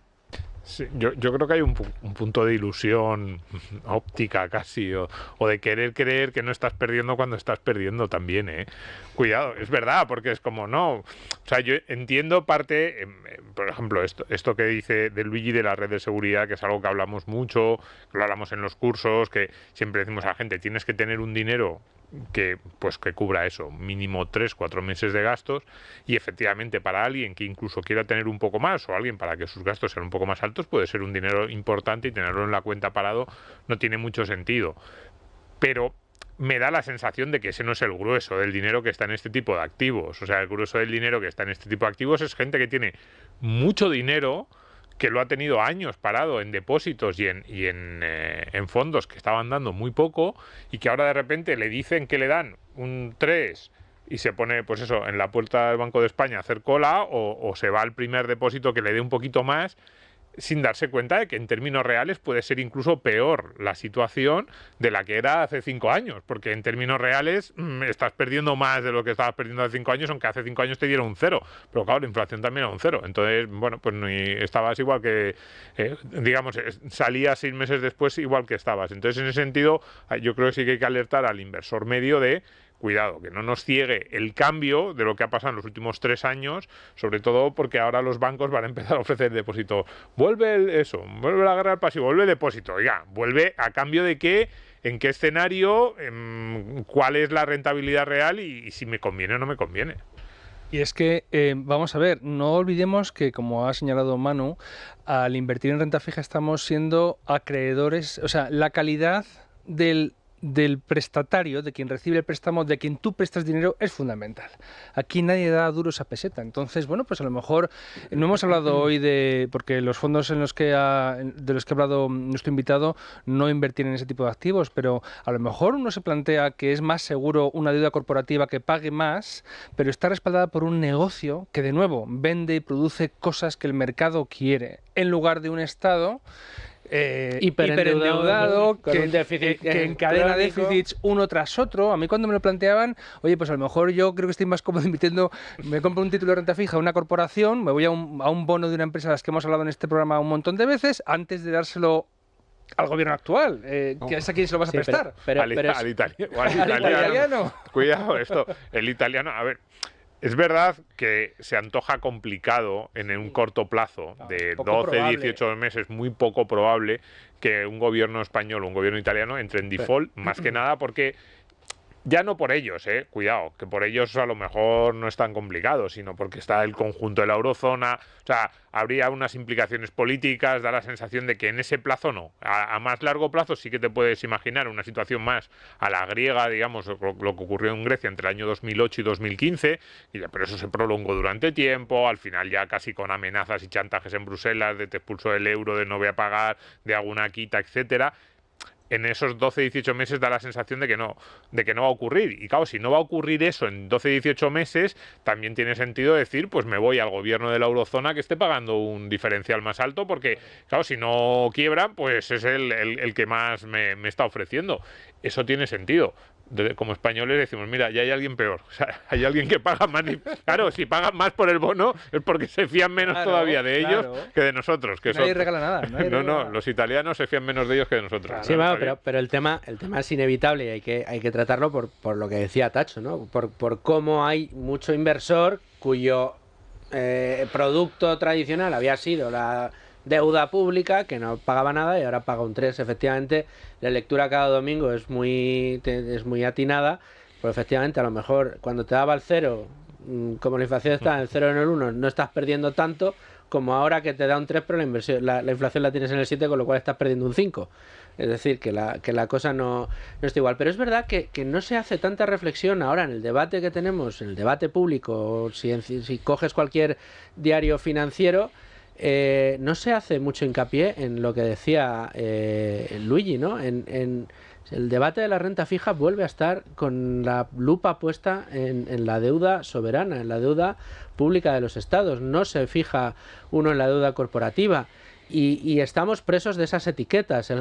Sí, yo creo que hay un punto de ilusión óptica casi, o de querer creer que no estás perdiendo cuando estás perdiendo también, ¿eh? Cuidado, es verdad, porque es como, no, o sea, yo entiendo parte, por ejemplo, esto que dice de Luigi de la red de seguridad, que es algo que hablamos mucho, que lo hablamos en los cursos, que siempre decimos a la gente, tienes que tener un dinero que cubra eso, mínimo 3-4 meses de gastos, y efectivamente para alguien que incluso quiera tener un poco más, o alguien para que sus gastos sean un poco más altos, puede ser un dinero importante, y tenerlo en la cuenta parado no tiene mucho sentido. Pero me da la sensación de que ese no es el grueso del dinero que está en este tipo de activos. O sea, el grueso del dinero que está en este tipo de activos es gente que tiene mucho dinero, que lo ha tenido años parado en depósitos y en fondos que estaban dando muy poco, y que ahora de repente le dicen que le dan un 3 y se pone, pues eso, en la puerta del Banco de España a hacer cola, o se va al primer depósito que le dé un poquito más, sin darse cuenta de que en términos reales puede ser incluso peor la situación de la que era hace 5 años, porque en términos reales estás perdiendo más de lo que estabas perdiendo hace 5 años, aunque hace 5 años te dieron un 0, pero claro, la inflación también era un 0, entonces, bueno, pues estabas igual que, digamos, salías 6 meses después igual que estabas. Entonces, en ese sentido, yo creo que sí que hay que alertar al inversor medio de cuidado, que no nos ciegue el cambio de lo que ha pasado en los últimos 3 años, sobre todo porque ahora los bancos van a empezar a ofrecer depósito. Vuelve la guerra del pasivo, vuelve el depósito. Oiga, vuelve a cambio de qué, en qué escenario, cuál es la rentabilidad real y si me conviene o no me conviene. Y es que, vamos a ver, no olvidemos que, como ha señalado Manu, al invertir en renta fija estamos siendo acreedores, o sea, la calidad del prestatario, de quien recibe el préstamo, de quien tú prestas dinero, es fundamental. Aquí nadie da duros a peseta. Entonces, bueno, pues a lo mejor no hemos hablado hoy porque los fondos de los que ha hablado nuestro invitado no invertir en ese tipo de activos, pero a lo mejor uno se plantea que es más seguro una deuda corporativa que pague más, pero está respaldada por un negocio que, de nuevo, vende y produce cosas que el mercado quiere, en lugar de un Estado hiperendeudado con un déficit que encadena crónico. déficits uno tras otro. A mí, cuando me lo planteaban, oye, pues a lo mejor yo creo que estoy más cómodo invirtiendo, me compro un título de renta fija, una corporación, me voy a un bono de una empresa de las que hemos hablado en este programa un montón de veces, antes de dárselo al gobierno actual, que es a quien se lo vas a prestar. Al italiano. Cuidado, el italiano, a ver. Es verdad que se antoja complicado en un corto plazo de 12, 18 meses, muy poco probable que un gobierno español o un gobierno italiano entre en default, más que nada porque ya no por ellos, cuidado, que por ellos a lo mejor no es tan complicado, sino porque está el conjunto de la eurozona, o sea, habría unas implicaciones políticas, da la sensación de que en ese plazo no. A más largo plazo sí que te puedes imaginar una situación más a la griega, digamos, lo que ocurrió en Grecia entre el año 2008 y 2015, pero eso se prolongó durante tiempo, al final ya casi con amenazas y chantajes en Bruselas de te expulso del euro, de no voy a pagar, de alguna quita, etcétera. En esos 12-18 meses da la sensación de que no va a ocurrir. Y claro, si no va a ocurrir eso en 12-18 meses, también tiene sentido decir, pues me voy al gobierno de la eurozona que esté pagando un diferencial más alto, porque, claro, si no quiebran, pues es el que más me está ofreciendo. Eso tiene sentido. Como españoles decimos, mira, ya hay alguien peor. O sea, hay alguien que paga más. Claro, si pagan más por el bono es porque se fían menos todavía de ellos que de nosotros. Que nadie regala nada. No, los italianos se fían menos de ellos que de nosotros. Claro. Sí, bueno, pero el tema es inevitable y hay que tratarlo por lo que decía Tacho, ¿no? Por cómo hay mucho inversor cuyo producto tradicional había sido la deuda pública, que no pagaba nada y ahora paga un 3. Efectivamente, la lectura cada domingo es muy atinada, pero efectivamente a lo mejor cuando te daba el 0, como la inflación está en el 0 en el 1, no estás perdiendo tanto como ahora que te da un 3, pero la inflación la tienes en el 7, con lo cual estás perdiendo un 5. Es decir, que la cosa no está igual. Pero es verdad que no se hace tanta reflexión ahora en el debate que tenemos, en el debate público, si coges cualquier diario financiero, no se hace mucho hincapié en lo que decía Luigi, ¿no? En el debate de la renta fija vuelve a estar con la lupa puesta en la deuda soberana, en la deuda pública de los estados. No se fija uno en la deuda corporativa. Y estamos presos de esas etiquetas,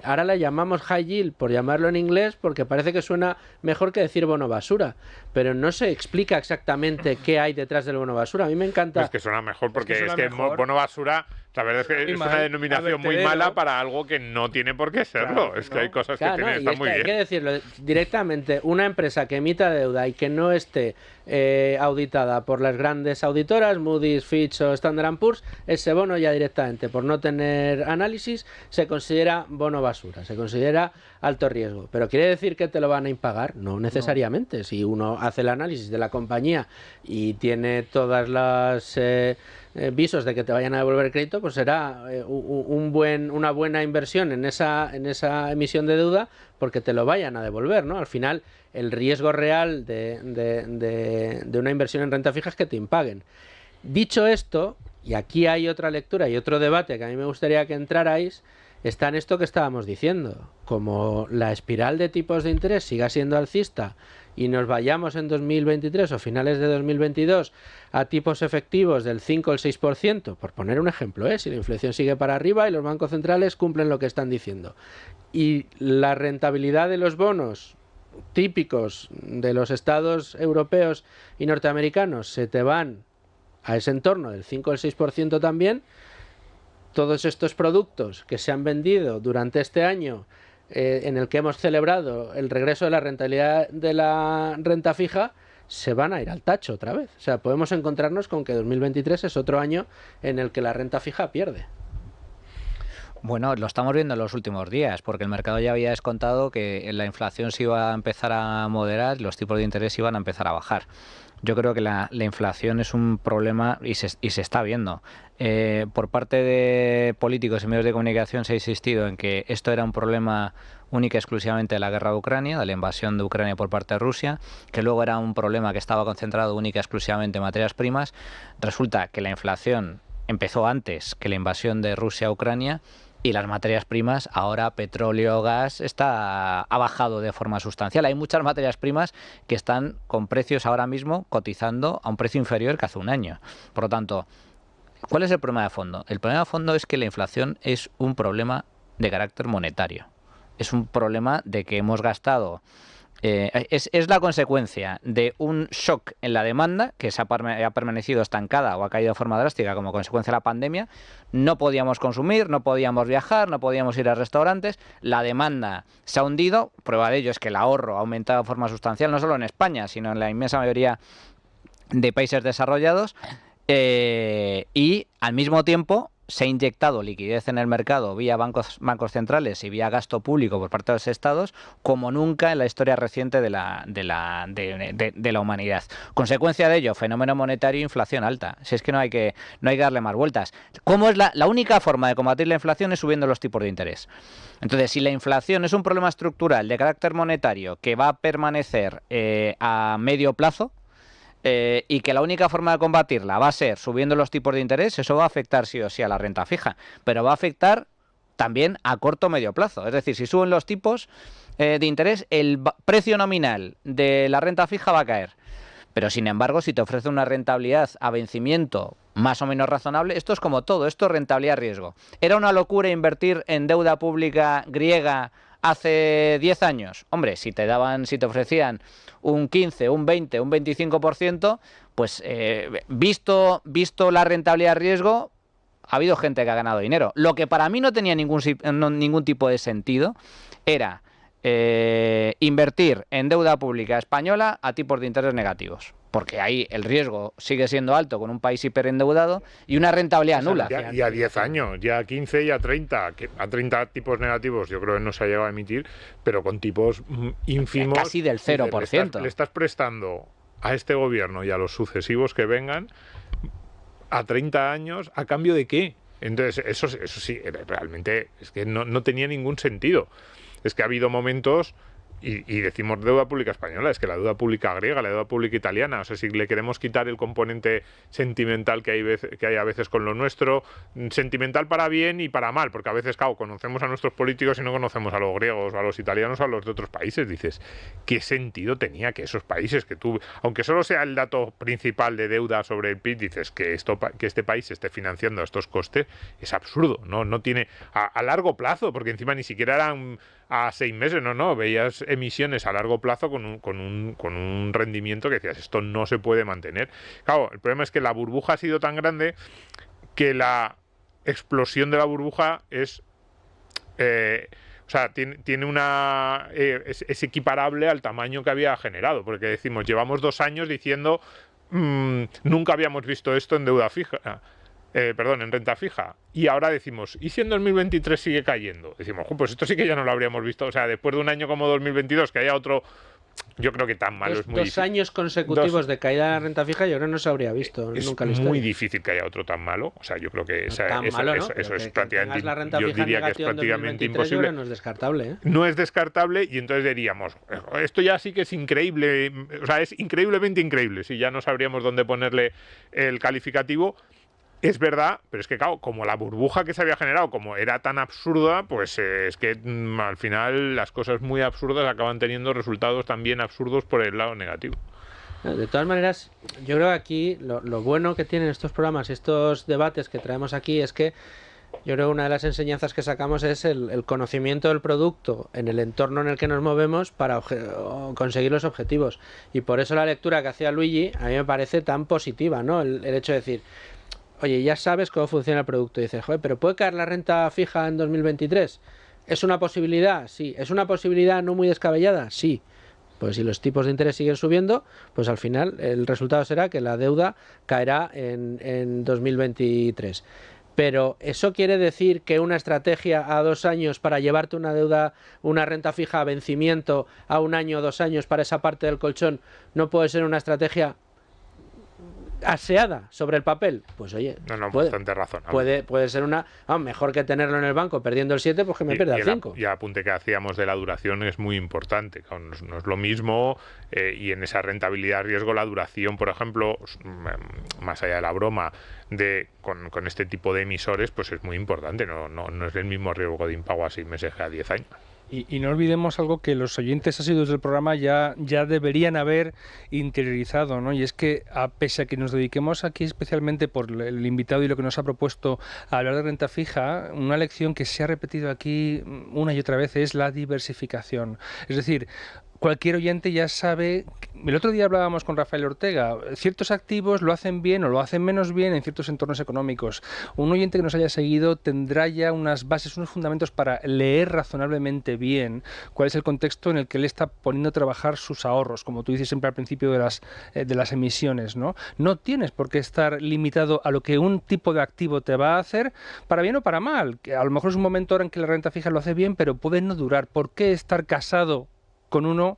ahora le llamamos high yield, por llamarlo en inglés, porque parece que suena mejor que decir bono basura, pero no se explica exactamente qué hay detrás del bono basura. A mí me encanta... Es que suena mejor, porque es que bono basura, la verdad es que es una denominación muy mala para algo que no tiene por qué serlo. Claro, es que hay cosas que están muy bien. Hay que decirlo directamente, una empresa que emita deuda y que no esté auditada por las grandes auditoras, Moody's, Fitch o Standard & Poor's, ese bono ya directamente, por no tener análisis, se considera bono basura, se considera alto riesgo. ¿Pero quiere decir que te lo van a impagar? No necesariamente. No. Si uno hace el análisis de la compañía y tiene todas las visos de que te vayan a devolver el crédito, pues será una buena inversión en esa emisión de deuda, porque te lo vayan a devolver, ¿no? Al final, el riesgo real de una inversión en renta fija es que te impaguen. Dicho esto, y aquí hay otra lectura y otro debate que a mí me gustaría que entrarais, está en esto que estábamos diciendo. Como la espiral de tipos de interés siga siendo alcista y nos vayamos en 2023 o finales de 2022 a tipos efectivos del 5 o el 6%, por poner un ejemplo, si la inflación sigue para arriba y los bancos centrales cumplen lo que están diciendo, y la rentabilidad de los bonos típicos de los estados europeos y norteamericanos se te van a ese entorno del 5 o el 6% también, todos estos productos que se han vendido durante este año, en el que hemos celebrado el regreso de la rentabilidad de la renta fija, se van a ir al tacho otra vez. O sea, podemos encontrarnos con que 2023 es otro año en el que la renta fija pierde. Bueno, lo estamos viendo en los últimos días, porque el mercado ya había descontado que la inflación se iba a empezar a moderar y los tipos de interés iban a empezar a bajar. yo creo que la inflación es un problema y se está viendo. Por parte de políticos y medios de comunicación se ha insistido en que esto era un problema única y exclusivamente de la guerra de Ucrania, de la invasión de Ucrania por parte de Rusia, que luego era un problema que estaba concentrado única y exclusivamente en materias primas. Resulta que la inflación empezó antes que la invasión de Rusia a Ucrania, y las materias primas, ahora petróleo, gas, ha bajado de forma sustancial. Hay muchas materias primas que están con precios ahora mismo cotizando a un precio inferior que hace un año. Por lo tanto, ¿cuál es el problema de fondo? El problema de fondo es que la inflación es un problema de carácter monetario. Es un problema de que hemos gastado... es la consecuencia de un shock en la demanda que ha permanecido estancada o ha caído de forma drástica como consecuencia de la pandemia. No podíamos consumir, no podíamos viajar, no podíamos ir a restaurantes. La demanda se ha hundido. Prueba de ello es que el ahorro ha aumentado de forma sustancial, no solo en España, sino en la inmensa mayoría de países desarrollados. Y al mismo tiempo se ha inyectado liquidez en el mercado vía bancos centrales y vía gasto público por parte de los estados como nunca en la historia reciente de la humanidad. Consecuencia de ello, fenómeno monetario e inflación alta. Si es que no hay que darle más vueltas. ¿Cómo es la única forma de combatir la inflación? Es subiendo los tipos de interés. Entonces, si la inflación es un problema estructural de carácter monetario que va a permanecer a medio plazo, y que la única forma de combatirla va a ser subiendo los tipos de interés, eso va a afectar sí o sí a la renta fija, pero va a afectar también a corto o medio plazo. Es decir, si suben los tipos de interés, el precio nominal de la renta fija va a caer. Pero sin embargo, si te ofrece una rentabilidad a vencimiento más o menos razonable, esto es como todo, esto es rentabilidad-riesgo. ¿Era una locura invertir en deuda pública griega hace 10 años? Hombre, si te ofrecían un 15, un 20, un 25%, pues visto la rentabilidad-riesgo, ha habido gente que ha ganado dinero. Lo que para mí no tenía ningún tipo de sentido era invertir en deuda pública española a tipos de interés negativos, porque ahí el riesgo sigue siendo alto con un país hiperendeudado y una rentabilidad nula. Y a 10 años, ya a 15 y a 30, que a 30 tipos negativos yo creo que no se ha llegado a emitir, pero con tipos ínfimos. Casi del 0%. Le estás prestando a este gobierno y a los sucesivos que vengan a 30 años, ¿a cambio de qué? Entonces, eso sí, realmente es que no tenía ningún sentido. Es que ha habido momentos, y decimos deuda pública española, es que la deuda pública griega, la deuda pública italiana, o sea, si le queremos quitar el componente sentimental que hay a veces con lo nuestro, sentimental para bien y para mal, porque a veces, claro, conocemos a nuestros políticos y no conocemos a los griegos, o a los italianos, o a los de otros países. Dices, ¿qué sentido tenía que esos países que tú, aunque solo sea el dato principal de deuda sobre el PIB, dices que este país esté financiando estos costes? Es absurdo, no tiene a largo plazo, porque encima ni siquiera eran a 6 meses, no, veías emisiones a largo plazo con un rendimiento que decías, esto no se puede mantener. Claro, el problema es que la burbuja ha sido tan grande que la explosión de la burbuja es tiene una es equiparable al tamaño que había generado, porque decimos, llevamos 2 años diciendo nunca habíamos visto esto en deuda fija. En renta fija. Y ahora decimos, ¿y si en 2023 sigue cayendo? Decimos, pues esto sí que ya no lo habríamos visto. O sea, después de un año como 2022, que haya otro... Yo creo que tan malo es muy difícil. 2 años consecutivos de caída de la renta fija, yo creo que no se habría visto nunca en la historia. Es muy difícil que haya otro tan malo. O sea, yo creo que eso es prácticamente... La renta fija diría que es prácticamente imposible. No es descartable, ¿eh? No es descartable, y entonces diríamos, esto ya sí que es increíble. O sea, es increíblemente increíble. Si ya no sabríamos dónde ponerle el calificativo. Es verdad, pero es que, claro, como la burbuja que se había generado, como era tan absurda, pues es que al final las cosas muy absurdas acaban teniendo resultados también absurdos por el lado negativo. De todas maneras, yo creo que aquí lo bueno que tienen estos programas, estos debates que traemos aquí, es que yo creo que una de las enseñanzas que sacamos es el conocimiento del producto en el entorno en el que nos movemos para conseguir los objetivos. Y por eso la lectura que hacía Luigi a mí me parece tan positiva, ¿no? El hecho de decir... Oye, ya sabes cómo funciona el producto. Y dices, joder, ¿pero puede caer la renta fija en 2023? ¿Es una posibilidad? Sí. ¿Es una posibilidad no muy descabellada? Sí. Pues si los tipos de interés siguen subiendo, pues al final el resultado será que la deuda caerá en 2023. Pero ¿eso quiere decir que una estrategia a 2 años para llevarte una deuda, una renta fija a vencimiento a 1 año o 2 años para esa parte del colchón no puede ser una estrategia aseada sobre el papel, pues oye, No, puede, bastante razonable. puede ser una... mejor que tenerlo en el banco perdiendo el 7, pues que me pierda el 5. Y el apunte que hacíamos de la duración es muy importante. Claro, no es lo mismo, y en esa rentabilidad riesgo la duración, por ejemplo, más allá de la broma, con este tipo de emisores, pues es muy importante. No es el mismo riesgo de impago a 6 meses que a 10 años. Y no olvidemos algo que los oyentes asiduos del programa ya deberían haber interiorizado, ¿no? Y es que, pese a que nos dediquemos aquí especialmente por el invitado y lo que nos ha propuesto a hablar de renta fija, una lección que se ha repetido aquí una y otra vez es la diversificación. Es decir, cualquier oyente ya sabe... El otro día hablábamos con Rafael Ortega, ciertos activos lo hacen bien o lo hacen menos bien en ciertos entornos económicos. Un oyente que nos haya seguido tendrá ya unas bases, unos fundamentos para leer razonablemente bien cuál es el contexto en el que él está poniendo a trabajar sus ahorros, como tú dices siempre al principio de las emisiones, ¿no? No tienes por qué estar limitado a lo que un tipo de activo te va a hacer, para bien o para mal. Que a lo mejor es un momento ahora en que la renta fija lo hace bien, pero puede no durar. ¿Por qué estar casado con uno?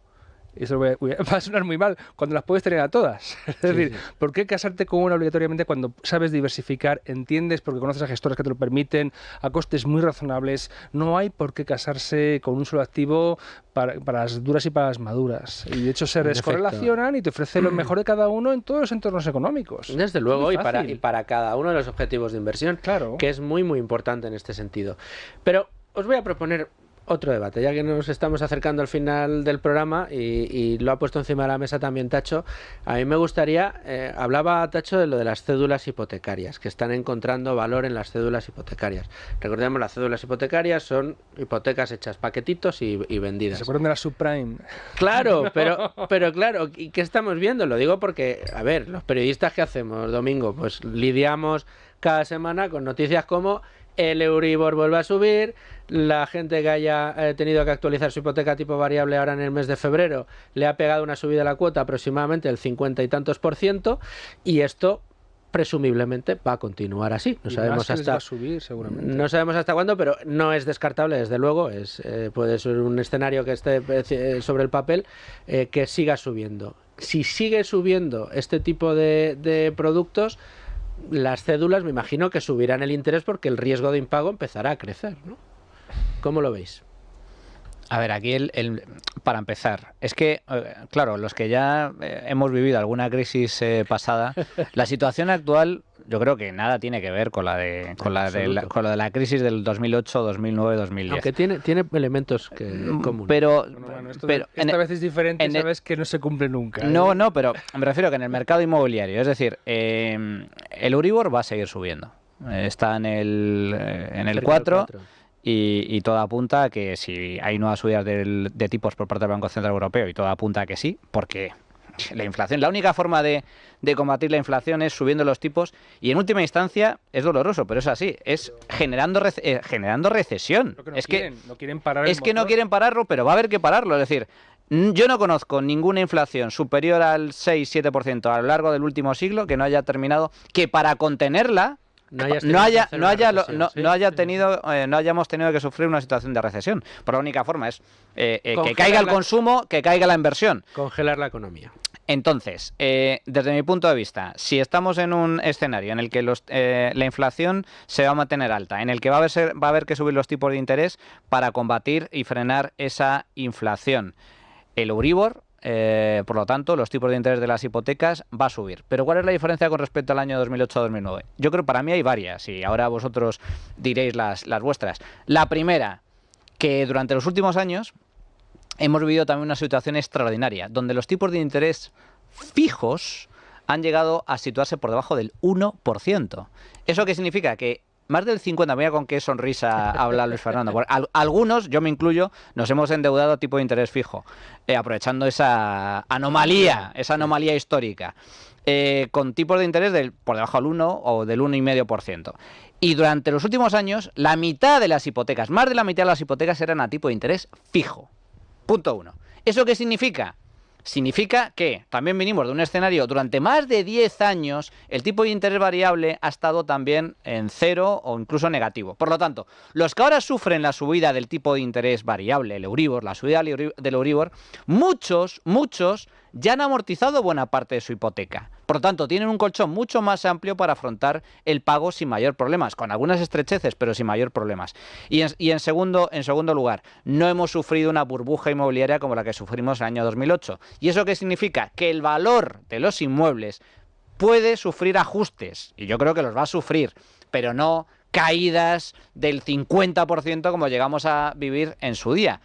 Eso va a sonar muy mal, cuando las puedes tener a todas. Es decir, ¿por qué casarte con una obligatoriamente cuando sabes diversificar, entiendes, porque conoces a gestores que te lo permiten, a costes muy razonables? No hay por qué casarse con un solo activo para las duras y para las maduras. Y de hecho se descorrelacionan y te ofrece lo mejor de cada uno en todos los entornos económicos. Desde luego, y para cada uno de los objetivos de inversión, claro, que es muy, muy importante en este sentido. Pero os voy a proponer otro debate, ya que nos estamos acercando al final del programa y lo ha puesto encima de la mesa también Tacho. A mí me gustaría, hablaba Tacho de lo de las cédulas hipotecarias, que están encontrando valor en las cédulas hipotecarias. Recordemos, las cédulas hipotecarias son hipotecas hechas paquetitos y vendidas. ¿Se acuerdan de la subprime? Claro, pero claro, ¿y qué estamos viendo? Lo digo porque, a ver, los periodistas que hacemos, Domingo, pues lidiamos cada semana con noticias como el Euribor vuelve a subir, la gente que haya tenido que actualizar su hipoteca tipo variable ahora en el mes de febrero le ha pegado una subida de la cuota aproximadamente del 50 y tantos %, y esto presumiblemente va a continuar así. No sabemos hasta va a subir, seguramente. No sabemos hasta cuándo, pero no es descartable, desde luego. Puede ser un escenario que esté sobre el papel, que siga subiendo. Si sigue subiendo este tipo de productos, las cédulas me imagino que subirán el interés porque el riesgo de impago empezará a crecer, ¿no? ¿Cómo lo veis? A ver, aquí para empezar, es que, claro, los que ya hemos vivido alguna crisis pasada, la situación actual yo creo que nada tiene que ver con lo de la crisis del 2008, 2009, 2010. Aunque tiene elementos comunes. Pero esta vez es diferente, sabes que no se cumple nunca. No, pero me refiero que en el mercado inmobiliario, es decir, el Euribor va a seguir subiendo. Está en el 4. Y todo apunta a que si hay nuevas subidas de tipos por parte del Banco Central Europeo, y todo apunta a que sí, porque la inflación, la única forma de combatir la inflación es subiendo los tipos, y en última instancia es doloroso, pero es así, es generando recesión. No quieren parar es que no quieren pararlo, pero va a haber que pararlo. Es decir, yo no conozco ninguna inflación superior al 6-7% a lo largo del último siglo que no haya terminado, que para contenerla no hayamos tenido que sufrir una situación de recesión. Por la única forma es que caiga el consumo, que caiga la inversión. Congelar la economía. Entonces, desde mi punto de vista, si estamos en un escenario en el que la inflación se va a mantener alta, en el que va a haber que subir los tipos de interés para combatir y frenar esa inflación, el Euribor, por lo tanto, los tipos de interés de las hipotecas va a subir. Pero ¿cuál es la diferencia con respecto al año 2008-2009? Yo creo que para mí hay varias, y ahora vosotros diréis las vuestras. La primera, que durante los últimos años hemos vivido también una situación extraordinaria, donde los tipos de interés fijos han llegado a situarse por debajo del 1%. ¿Eso qué significa? Que más del 50%, mira con qué sonrisa habla Luis Fernando. Porque algunos, yo me incluyo, nos hemos endeudado a tipo de interés fijo, aprovechando esa anomalía histórica, con tipos de interés por debajo del 1 o del 1,5%. Y durante los últimos años, la mitad de las hipotecas, más de la mitad de las hipotecas eran a tipo de interés fijo. Punto 1. ¿Eso qué significa? Significa que también venimos de un escenario durante más de 10 años, el tipo de interés variable ha estado también en 0 o incluso negativo. Por lo tanto, los que ahora sufren la subida del tipo de interés variable, el Euribor, la subida del Euribor, muchos ya han amortizado buena parte de su hipoteca. Por lo tanto, tienen un colchón mucho más amplio para afrontar el pago sin mayor problemas, con algunas estrecheces, pero sin mayor problemas. Y en segundo lugar, no hemos sufrido una burbuja inmobiliaria como la que sufrimos en el año 2008. ¿Y eso qué significa? Que el valor de los inmuebles puede sufrir ajustes, y yo creo que los va a sufrir, pero no caídas del 50% como llegamos a vivir en su día.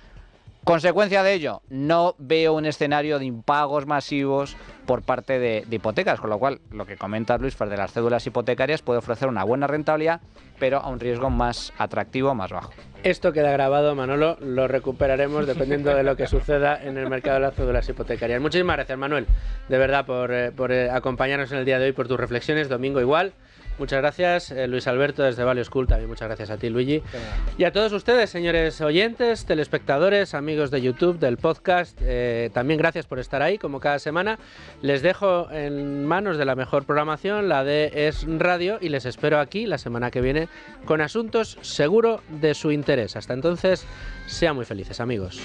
Consecuencia de ello, no veo un escenario de impagos masivos por parte de hipotecas, con lo cual lo que comenta Luis de las cédulas hipotecarias puede ofrecer una buena rentabilidad, pero a un riesgo más atractivo, más bajo. Esto queda grabado, Manolo, lo recuperaremos dependiendo de lo que suceda en el mercado de las cédulas hipotecarias. Muchísimas gracias, Manuel, de verdad, por acompañarnos en el día de hoy, por tus reflexiones. Domingo igual. Muchas gracias, Luis Alberto, desde Value School, también muchas gracias a ti, Luigi. Y a todos ustedes, señores oyentes, telespectadores, amigos de YouTube, del podcast, también gracias por estar ahí, como cada semana. Les dejo en manos de la mejor programación, la de Es Radio, y les espero aquí la semana que viene con asuntos seguro de su interés. Hasta entonces, sean muy felices, amigos.